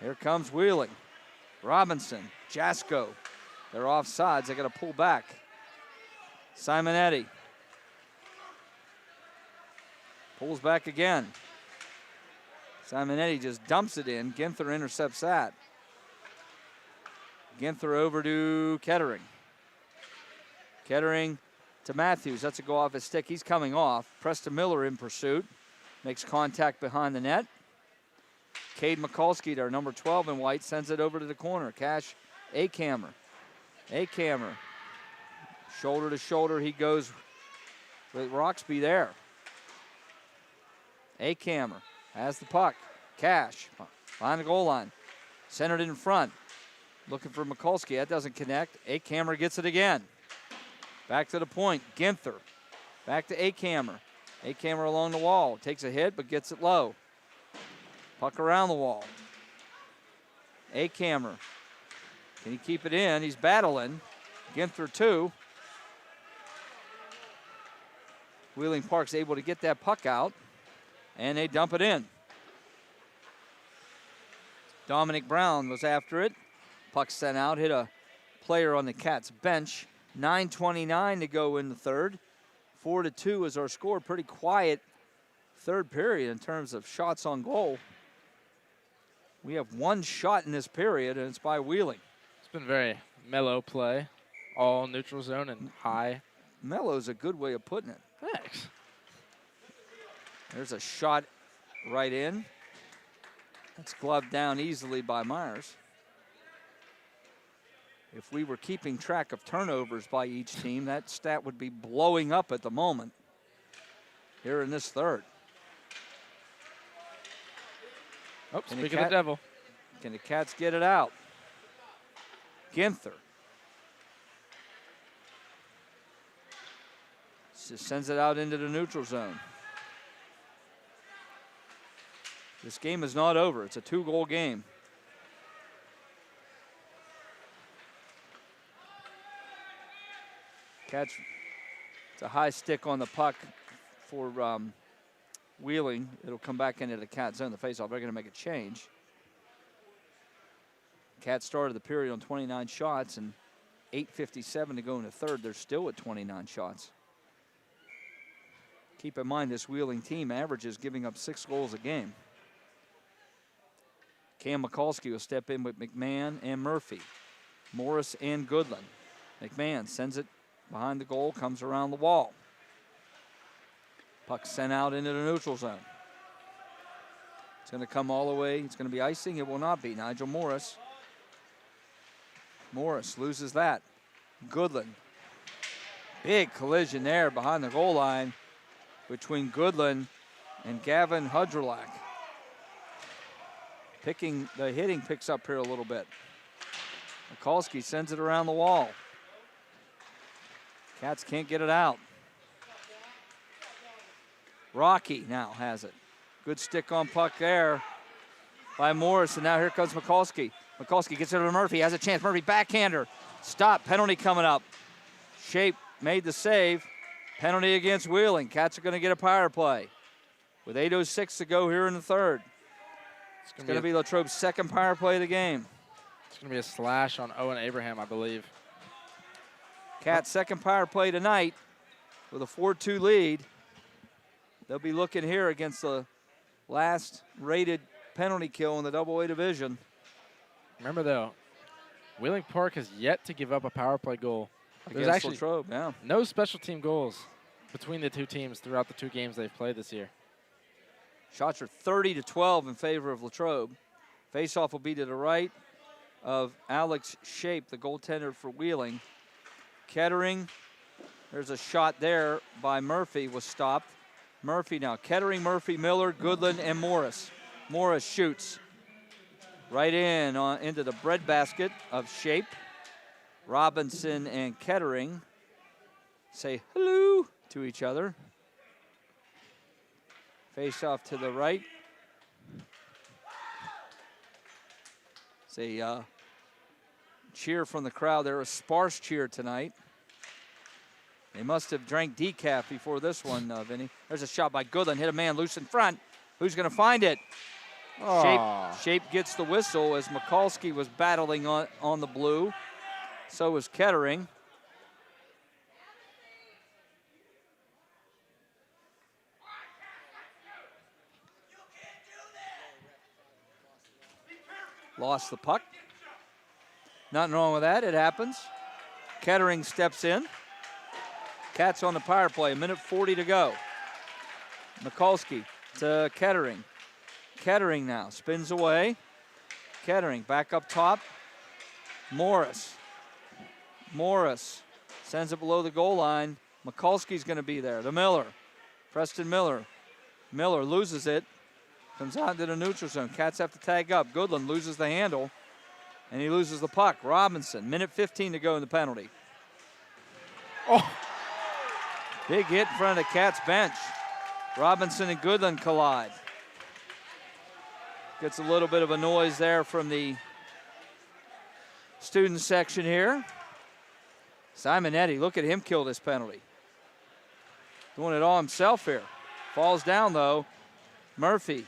Here comes Wheeling. Robinson, Jasko. They're offsides. They got to pull back. Simonetti pulls back again. Simonetti just dumps it in. Ginther intercepts that. Ginther over to Kettering. Kettering to Matthews. That's a go off his stick. He's coming off. Preston Miller in pursuit. Makes contact behind the net. Cade Mikulski, their number 12 in white, sends it over to the corner. Cash Akammer. Akammer. Shoulder to shoulder. He goes with Roxby there. Akammer has the puck. Cash behind the goal line. Centered in front. Looking for Mikulski. That doesn't connect. Akammer gets it again. Back to the point. Ginther. Back to Akammer. Akammer along the wall. Takes a hit but gets it low. Puck around the wall. Akammer. Can he keep it in? He's battling. Ginther too. Wheeling Park's able to get that puck out. And they dump it in. Dominic Brown was after it. Puck sent out, hit a player on the Cats bench. 9:29 to go in the third. 4-2 is our score. Pretty quiet third period in terms of shots on goal. We have one shot in this period, and it's by Wheeling. It's been very mellow play, all neutral zone and high. Mellow's a good way of putting it. Thanks. There's a shot right in. That's gloved down easily by Myers. If we were keeping track of turnovers by each team, that stat would be blowing up at the moment here in this third. Oh, speaking of the devil. Can the Cats get it out? Ginther. Just sends it out into the neutral zone. This game is not over. It's a 2-goal game. Cats, it's a high stick on the puck for Wheeling. It'll come back into the Cat zone. The faceoff. They're going to make a change. Cats started the period on 29 shots and 8:57 to go in the third. They're still at 29 shots. Keep in mind this Wheeling team averages giving up 6 goals a game. Cam Mikulski will step in with McMahon and Murphy. Morris and Goodland. McMahon sends it behind the goal, comes around the wall. Puck sent out into the neutral zone. It's going to come all the way. It's going to be icing. It will not be. Nigel Morris. Morris loses that. Goodland. Big collision there behind the goal line between Goodland and Gavin Hudrelak. The hitting picks up here a little bit. Mikulski sends it around the wall. Cats can't get it out. Rocky now has it. Good stick on puck there by Morris, and now here comes Mikulski. Mikulski gets it to Murphy, has a chance. Murphy backhander. Stop, penalty coming up. Shape made the save. Penalty against Wheeling. Cats are going to get a power play with 8:06 to go here in the third. It's going to be Latrobe's second power play of the game. It's going to be a slash on Owen Abraham, I believe. Cats' second power play tonight with a 4-2 lead. They'll be looking here against the last rated penalty kill in the AA division. Remember, though, Wheeling Park has yet to give up a power play goal. There's Against actually Latrobe, no special team goals between the two teams throughout the 2 games they've played this year. Shots are 30-12 in favor of Latrobe. Faceoff will be to the right of Alex Shape, the goaltender for Wheeling. Kettering, there's a shot there by Murphy, was stopped. Murphy now. Kettering, Murphy, Miller, Goodland, and Morris. Morris shoots right into the breadbasket of Shape. Robinson and Kettering say hello to each other. Face off to the right. It's a cheer from the crowd there, a sparse cheer tonight. They must have drank decaf before this one, Vinny. There's a shot by Goodland, hit a man loose in front. Who's going to find it? Shape gets the whistle as Mikulski was battling on the blue. So was Kettering. Lost the puck. Nothing wrong with that. It happens. Kettering steps in. Cats on the power play. 1:40 to go. Mikulski to Kettering. Kettering now spins away. Kettering back up top. Morris sends it below the goal line. Mikulski's going to be there. To Miller. Preston Miller. Miller loses it. Comes out into the neutral zone. Cats have to tag up. Goodland loses the handle, and he loses the puck. Robinson, 1:15 to go in the penalty. Oh! Big hit in front of the Cats bench. Robinson and Goodland collide. Gets a little bit of a noise there from the student section here. Simonetti, look at him kill this penalty. Doing it all himself here. Falls down, though. Murphy.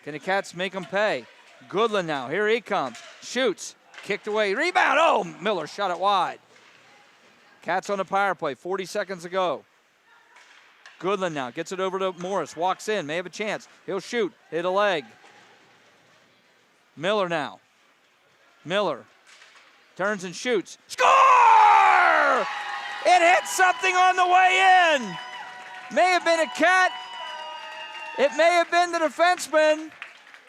Can the Cats make him pay? Goodland now. Here he comes. Shoots. Kicked away. Rebound. Oh, Miller shot it wide. Cats on the power play. 40 seconds to go. Goodland now. Gets it over to Morris. Walks in. May have a chance. He'll shoot. Hit a leg. Miller now. Miller. Turns and shoots. Score! It hit something on the way in. May have been a Cat. It may have been the defenseman.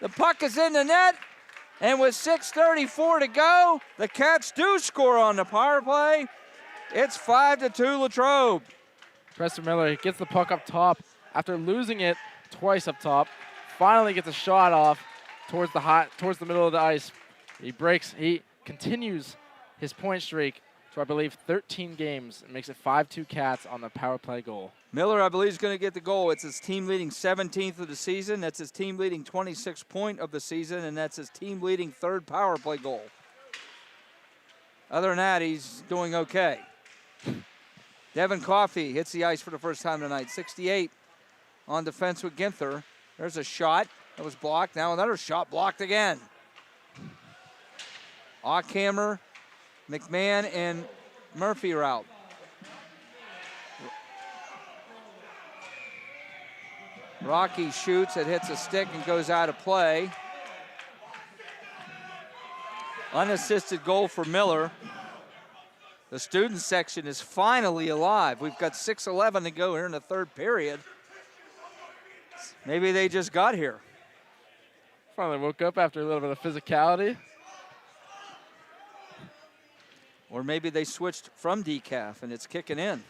The puck is in the net. And with 6:34 to go, the Cats do score on the power play. It's 5-2 Latrobe. Preston Miller gets the puck up top after losing it twice up top. Finally gets a shot off towards the middle of the ice. He continues his point streak to, I believe, 13 games and makes it 5-2 Cats on the power play goal. Miller, I believe, is going to get the goal. It's his team leading 17th of the season. That's his team leading 26th point of the season, and that's his team leading 3rd power play goal. Other than that, he's doing okay. Devin Coffey hits the ice for the first time tonight. 68 on defense with Ginther. There's a shot that was blocked. Now another shot blocked again. Ockhammer, McMahon, and Murphy are out. Rocky shoots, it hits a stick and goes out of play. Unassisted goal for Miller. The student section is finally alive. We've got 6:11 to go here in the third period. Maybe they just got here. Finally woke up after a little bit of physicality. Or maybe they switched from decaf and it's kicking in.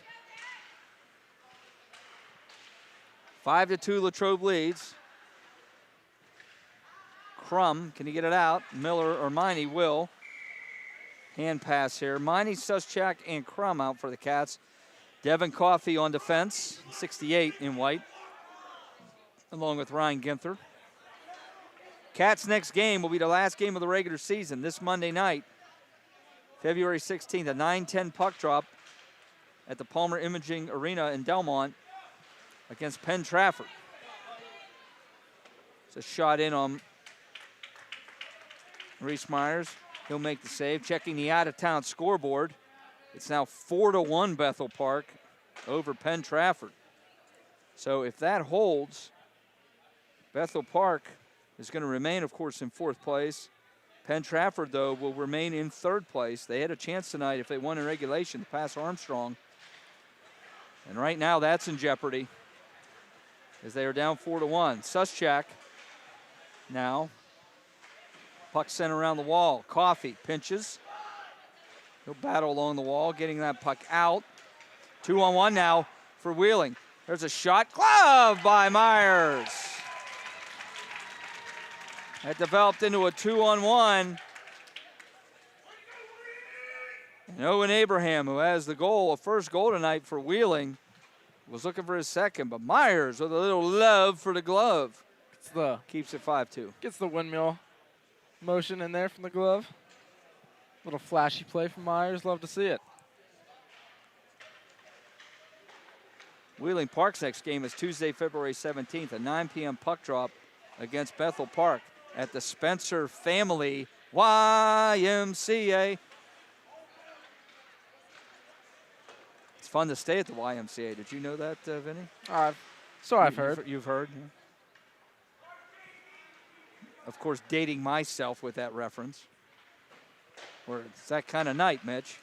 5-2 Latrobe leads. Crum, can he get it out? Miller or Miney will. Hand pass here. Miney, Suschak, and Crum out for the Cats. Devin Coffey on defense, 68 in white, along with Ryan Ginther. Cats' next game will be the last game of the regular season this Monday night, February 16th, a 9-10 puck drop at the Palmer Imaging Arena in Delmont against Penn Trafford. It's a shot in on Reese Myers. He'll make the save. Checking the out-of-town scoreboard. It's now 4-1 Bethel Park over Penn Trafford. So if that holds, Bethel Park is going to remain, of course, in fourth place. Penn Trafford, though, will remain in third place. They had a chance tonight, if they won in regulation, to pass Armstrong. And right now, that's in jeopardy as they are down 4-1. Suschak now. Puck sent around the wall. Coffey pinches. He'll battle along the wall, getting that puck out. 2-on-1 now for Wheeling. There's a shot. Glove by Myers. That developed into a 2-on-1. And Owen Abraham, who has the goal, a first goal tonight for Wheeling, was looking for his second, but Myers with a little love for the glove. Keeps it 5-2. Gets the windmill motion in there from the glove. Little flashy play from Myers. Love to see it. Wheeling Park's next game is Tuesday, February 17th, a 9 p.m. puck drop against Bethel Park at the Spencer Family YMCA. It's fun to stay at the YMCA. Did you know that, Vinny? I've heard. You've heard? Yeah. Of course, dating myself with that reference. Or it's that kind of night, Mitch.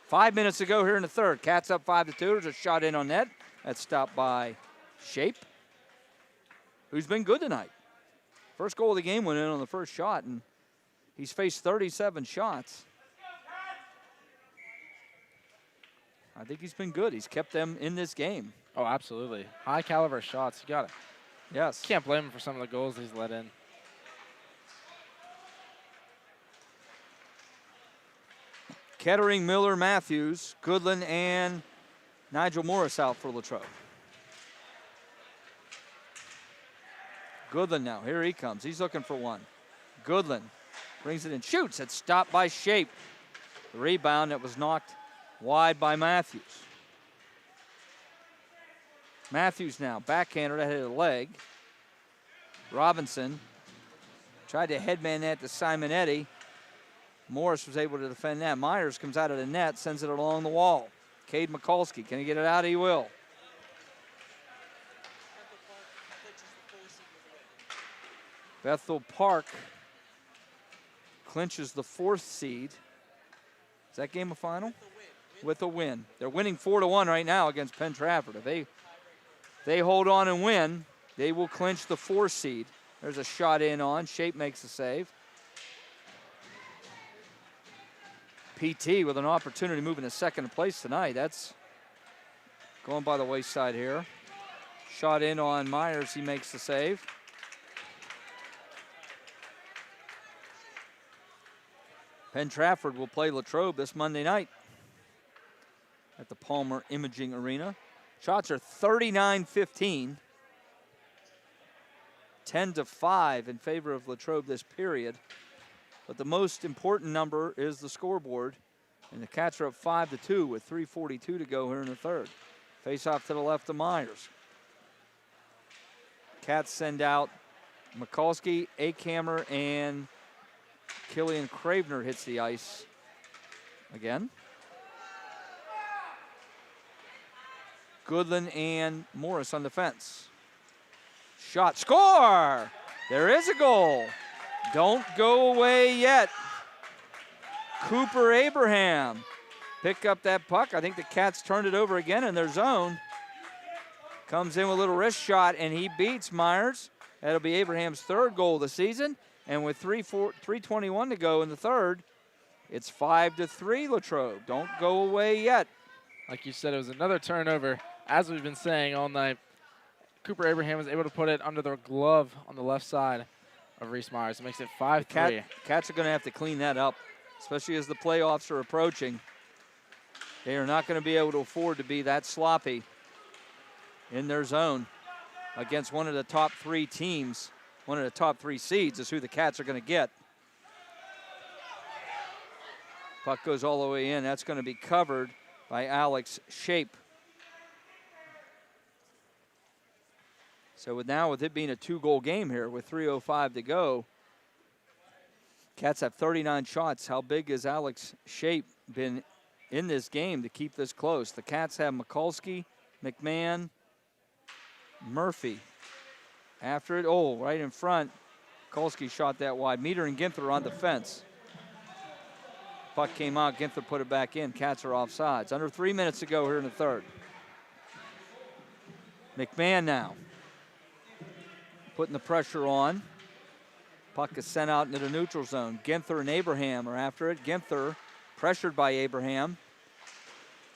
5 minutes to go here in the third. Cats up 5-2. There's a shot in on net. That's stopped by Shape, who's been good tonight. First goal of the game went in on the first shot, and he's faced 37 shots. I think he's been good. He's kept them in this game. Oh, absolutely. High caliber shots. You got it. Yes. Can't blame him for some of the goals he's let in. Kettering, Miller, Matthews, Goodland, and Nigel Morris out for Latrobe. Goodland now, here he comes. He's looking for one. Goodland brings it in, shoots. It's stopped by Shape. The rebound that was knocked wide by Matthews. Matthews now, backhander that hit a leg. Robinson tried to headman that to Simonetti. Morris was able to defend that. Myers comes out of the net, sends it along the wall. Cade Mikulski, can he get it out? He will. Bethel Park clinches the 4th seed. Is that game a final? With a win. They're winning 4-1 right now against Penn Trafford. If they hold on and win, they will clinch the 4th seed. There's a shot in on. Shape makes the save. PT with an opportunity to move into second place tonight. That's going by the wayside here. Shot in on Myers. He makes the save. Penn Trafford will play Latrobe this Monday night at the Palmer Imaging Arena. Shots are 39-15. 10-5 in favor of Latrobe this period. But the most important number is the scoreboard. And the Cats are up 5-2 with 3:42 to go here in the third. Face off to the left of Myers. Cats send out Mikulski, Akammer, and Killian Cravener hits the ice again. Goodland and Morris on defense. Shot, score! There is a goal. Don't go away yet. Cooper Abraham pick up that puck. I think the Cats turned it over again in their zone. Comes in with a little wrist shot, and he beats Myers. That'll be Abraham's third goal of the season. And with 3:21 to go in the third, it's 5-3 Latrobe. Don't go away yet. Like you said, it was another turnover. As we've been saying all night, Cooper Abraham was able to put it under the glove on the left side of Reese Myers. It makes it 5-3. Cats are going to have to clean that up, especially as the playoffs are approaching. They are not going to be able to afford to be that sloppy in their zone against one of the top 3 teams. One of the top 3 seeds is who the Cats are going to get. Puck goes all the way in. That's going to be covered by Alex Shape. So with it being a 2-goal game here with 3:05 to go, Cats have 39 shots. How big has Alex Shape been in this game to keep this close? The Cats have Mikulski, McMahon, Murphy. After it, right in front. Mikulski shot that wide. Meter and Ginther on defense. Puck came out, Ginther put it back in. Cats are offsides. Under 3 minutes to go here in the third. McMahon now. Putting the pressure on. Puck is sent out into the neutral zone. Ginther and Abraham are after it. Ginther pressured by Abraham.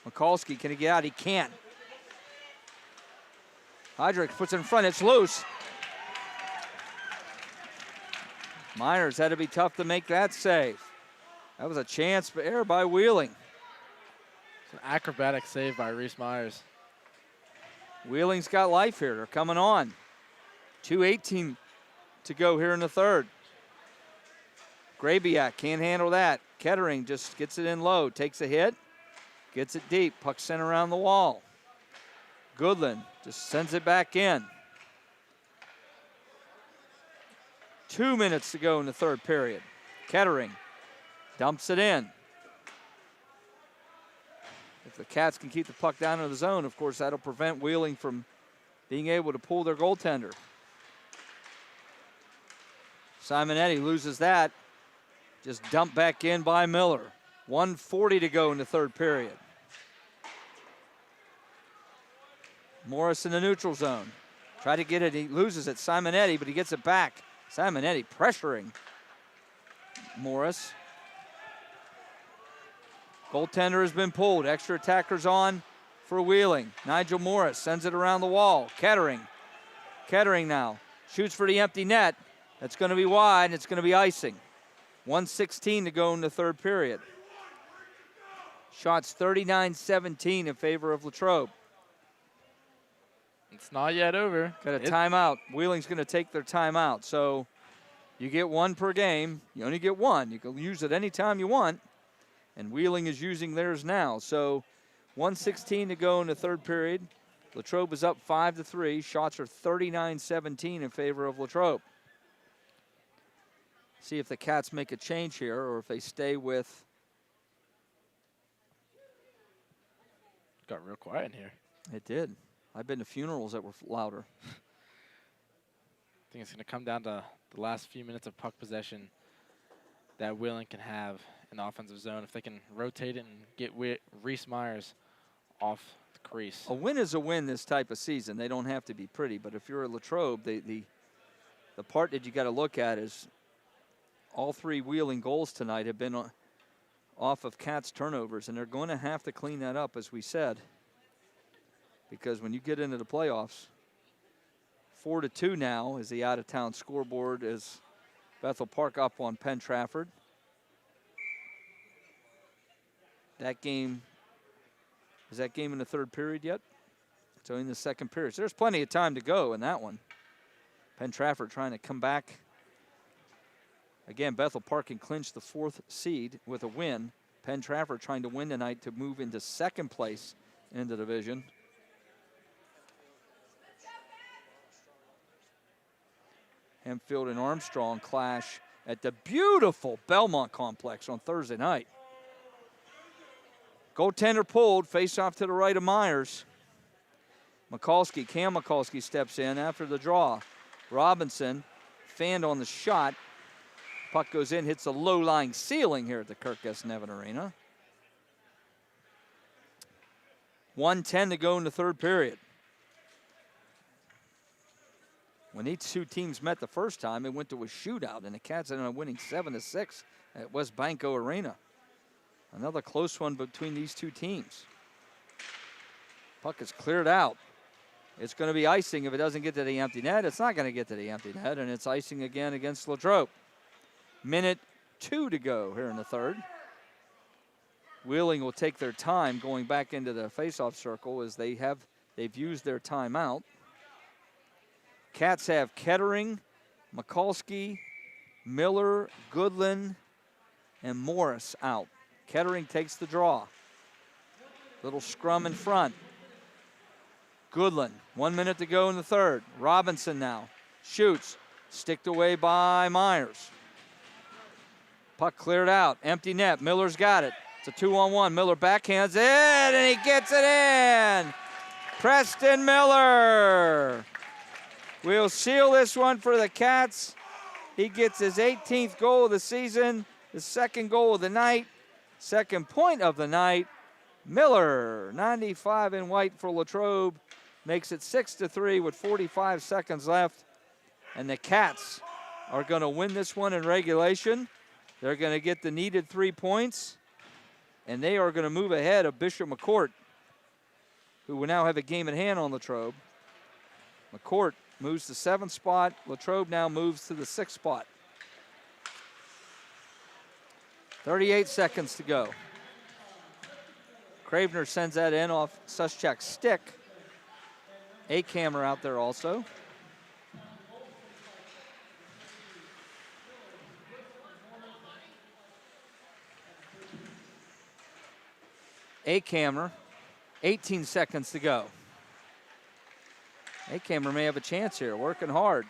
Mikulski, can he get out? He can't. Heydrich puts it in front, it's loose. Myers had to be tough to make that save. That was a chance for error by Wheeling. It's an acrobatic save by Reese Myers. Wheeling's got life here, they're coming on. 2:18 to go here in the third. Grabiak can't handle that. Kettering just gets it in low, takes a hit, gets it deep, puck sent around the wall. Goodland just sends it back in. 2 minutes to go in the third period. Kettering dumps it in. If the Cats can keep the puck down in the zone, of course, that'll prevent Wheeling from being able to pull their goaltender. Simonetti loses that. Just dumped back in by Miller. 1:40 to go in the third period. Morris in the neutral zone. Try to get it, he loses it. Simonetti, but he gets it back. Simonetti pressuring Morris. Goaltender has been pulled. Extra attackers on for Wheeling. Nigel Morris sends it around the wall. Kettering. Kettering now shoots for the empty net. That's going to be wide, and it's going to be icing. 1:16 to go in the third period. Shots 39-17 in favor of Latrobe. It's not yet over. Got a timeout. Wheeling's going to take their timeout. So you get one per game. You only get one. You can use it anytime you want. And Wheeling is using theirs now. So 1:16 to go in the third period. Latrobe is up 5-3. Shots are 39-17 in favor of Latrobe. See if the Cats make a change here or if they stay with. Got real quiet in here. It did. I've been to funerals that were louder. I think it's going to come down to the last few minutes of puck possession that Wheeling can have in the offensive zone. If they can rotate it and get Reese Myers off the crease. A win is a win this type of season. They don't have to be pretty, but if you're a Latrobe, the part that you got to look at is all 3 Wheeling goals tonight have been off of Cats turnovers, and they're going to have to clean that up, as we said. Because when you get into the playoffs, 4-2 now is the out-of-town scoreboard as Bethel Park up on Penn Trafford. That game, is that game in the third period yet? It's only in the second period. So there's plenty of time to go in that one. Penn Trafford trying to come back. Again, Bethel Park can clinch the 4th seed with a win. Penn Trafford trying to win tonight to move into second place in the division. Hempfield and Armstrong clash at the beautiful Belmont Complex on Thursday night. Goaltender pulled, face off to the right of Myers. Cam Mikulski steps in after the draw. Robinson fanned on the shot. Puck goes in, hits the low-lying ceiling here at the Kirk S. Nevin Arena. 1:10 to go in the third period. When these two teams met the first time, it went to a shootout, and the Cats ended up winning 7-6 at West Banco Arena. Another close one between these two teams. Puck is cleared out. It's going to be icing if it doesn't get to the empty net. It's not going to get to the empty net, and it's icing again against Latrobe. Minute 2 to go here in the third. Wheeling will take their time going back into the faceoff circle as they've used their timeout. Cats have Kettering, Mikulski, Miller, Goodland, and Morris out. Kettering takes the draw. Little scrum in front. Goodland, 1 minute to go in the third. Robinson now shoots, sticked away by Myers. Puck cleared out, empty net. Miller's got it. It's a 2-on-1. Miller backhands it, and he gets it in. Preston Miller will seal this one for the Cats. He gets his 18th goal of the season, his second goal of the night, second point of the night. Miller, 95 in white for Latrobe, makes it 6-3 with 45 seconds left. And the Cats are going to win this one in regulation. They're going to get the needed 3 points, and they are going to move ahead of Bishop McCourt, who will now have a game in hand on Latrobe. McCourt moves to 7th spot. Latrobe now moves to the 6th spot. 38 seconds to go. Cravener sends that in off Suschek's stick. A-Camera out there also. A-Camera, 18 seconds to go. A-Camera may have a chance here, working hard.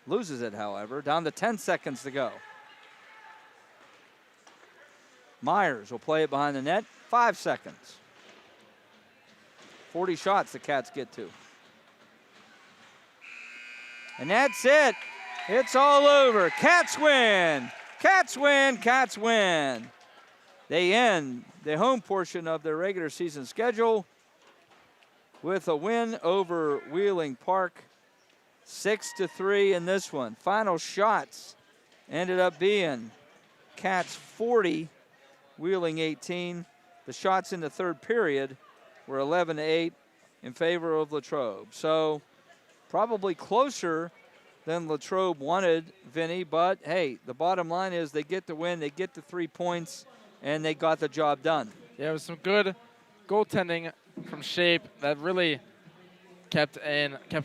Loses it, however, down to 10 seconds to go. Myers will play it behind the net, 5 seconds. 40 shots the Cats get to. And that's it. It's all over. Cats win. Cats win. Cats win. They end the home portion of their regular season schedule with a win over Wheeling Park, 6-3 in this one. Final shots ended up being Cats 40, Wheeling 18. The shots in the third period were 11-8 in favor of Latrobe. So probably closer than Latrobe wanted, Vinny, but hey, the bottom line is they get the win, they get the 3 points, and they got the job done. Yeah, it was some good goaltending from Shape that really kept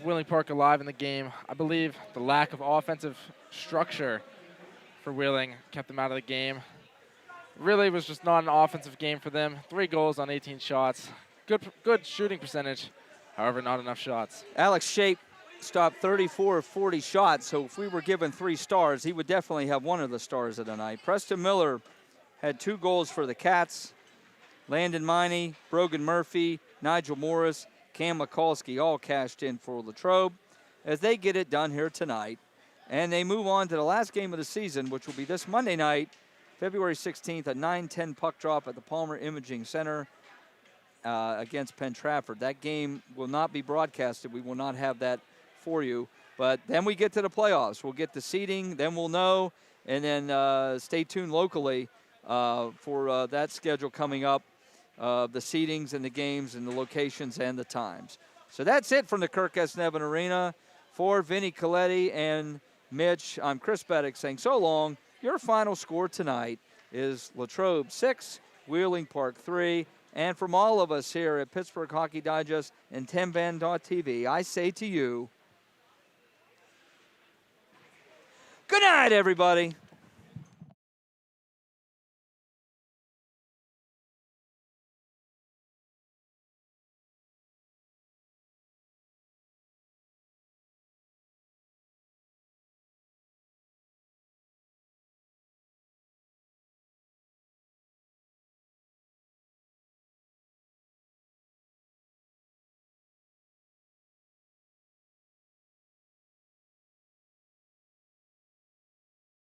Wheeling Park alive in the game. I believe the lack of offensive structure for Wheeling kept them out of the game. Really was just not an offensive game for them. 3 goals on 18 shots. Good shooting percentage, however, not enough shots. Alex Shape stopped 34 of 40 shots, so if we were given 3 stars, he would definitely have one of the stars of the night. Preston Miller had 2 goals for the Cats. Landon Miney, Brogan Murphy, Nigel Morris, Cam Mikulski all cashed in for Latrobe as they get it done here tonight. And they move on to the last game of the season, which will be this Monday night, February 16th, a 9:10 puck drop at the Palmer Imaging Center against Penn Trafford. That game will not be broadcasted. We will not have that for you. But then we get to the playoffs. We'll get the seeding, then we'll know, and then stay tuned locally for that schedule coming up, the seedings and the games and the locations and the times. So that's it from the Kirk S. Nevin Arena. For Vinny Coletti and Mitch, I'm Chris Beddick saying so long. Your final score tonight is Latrobe 6, Wheeling Park 3. And from all of us here at Pittsburgh Hockey Digest and TimVan.tv, I say to you, good night, everybody.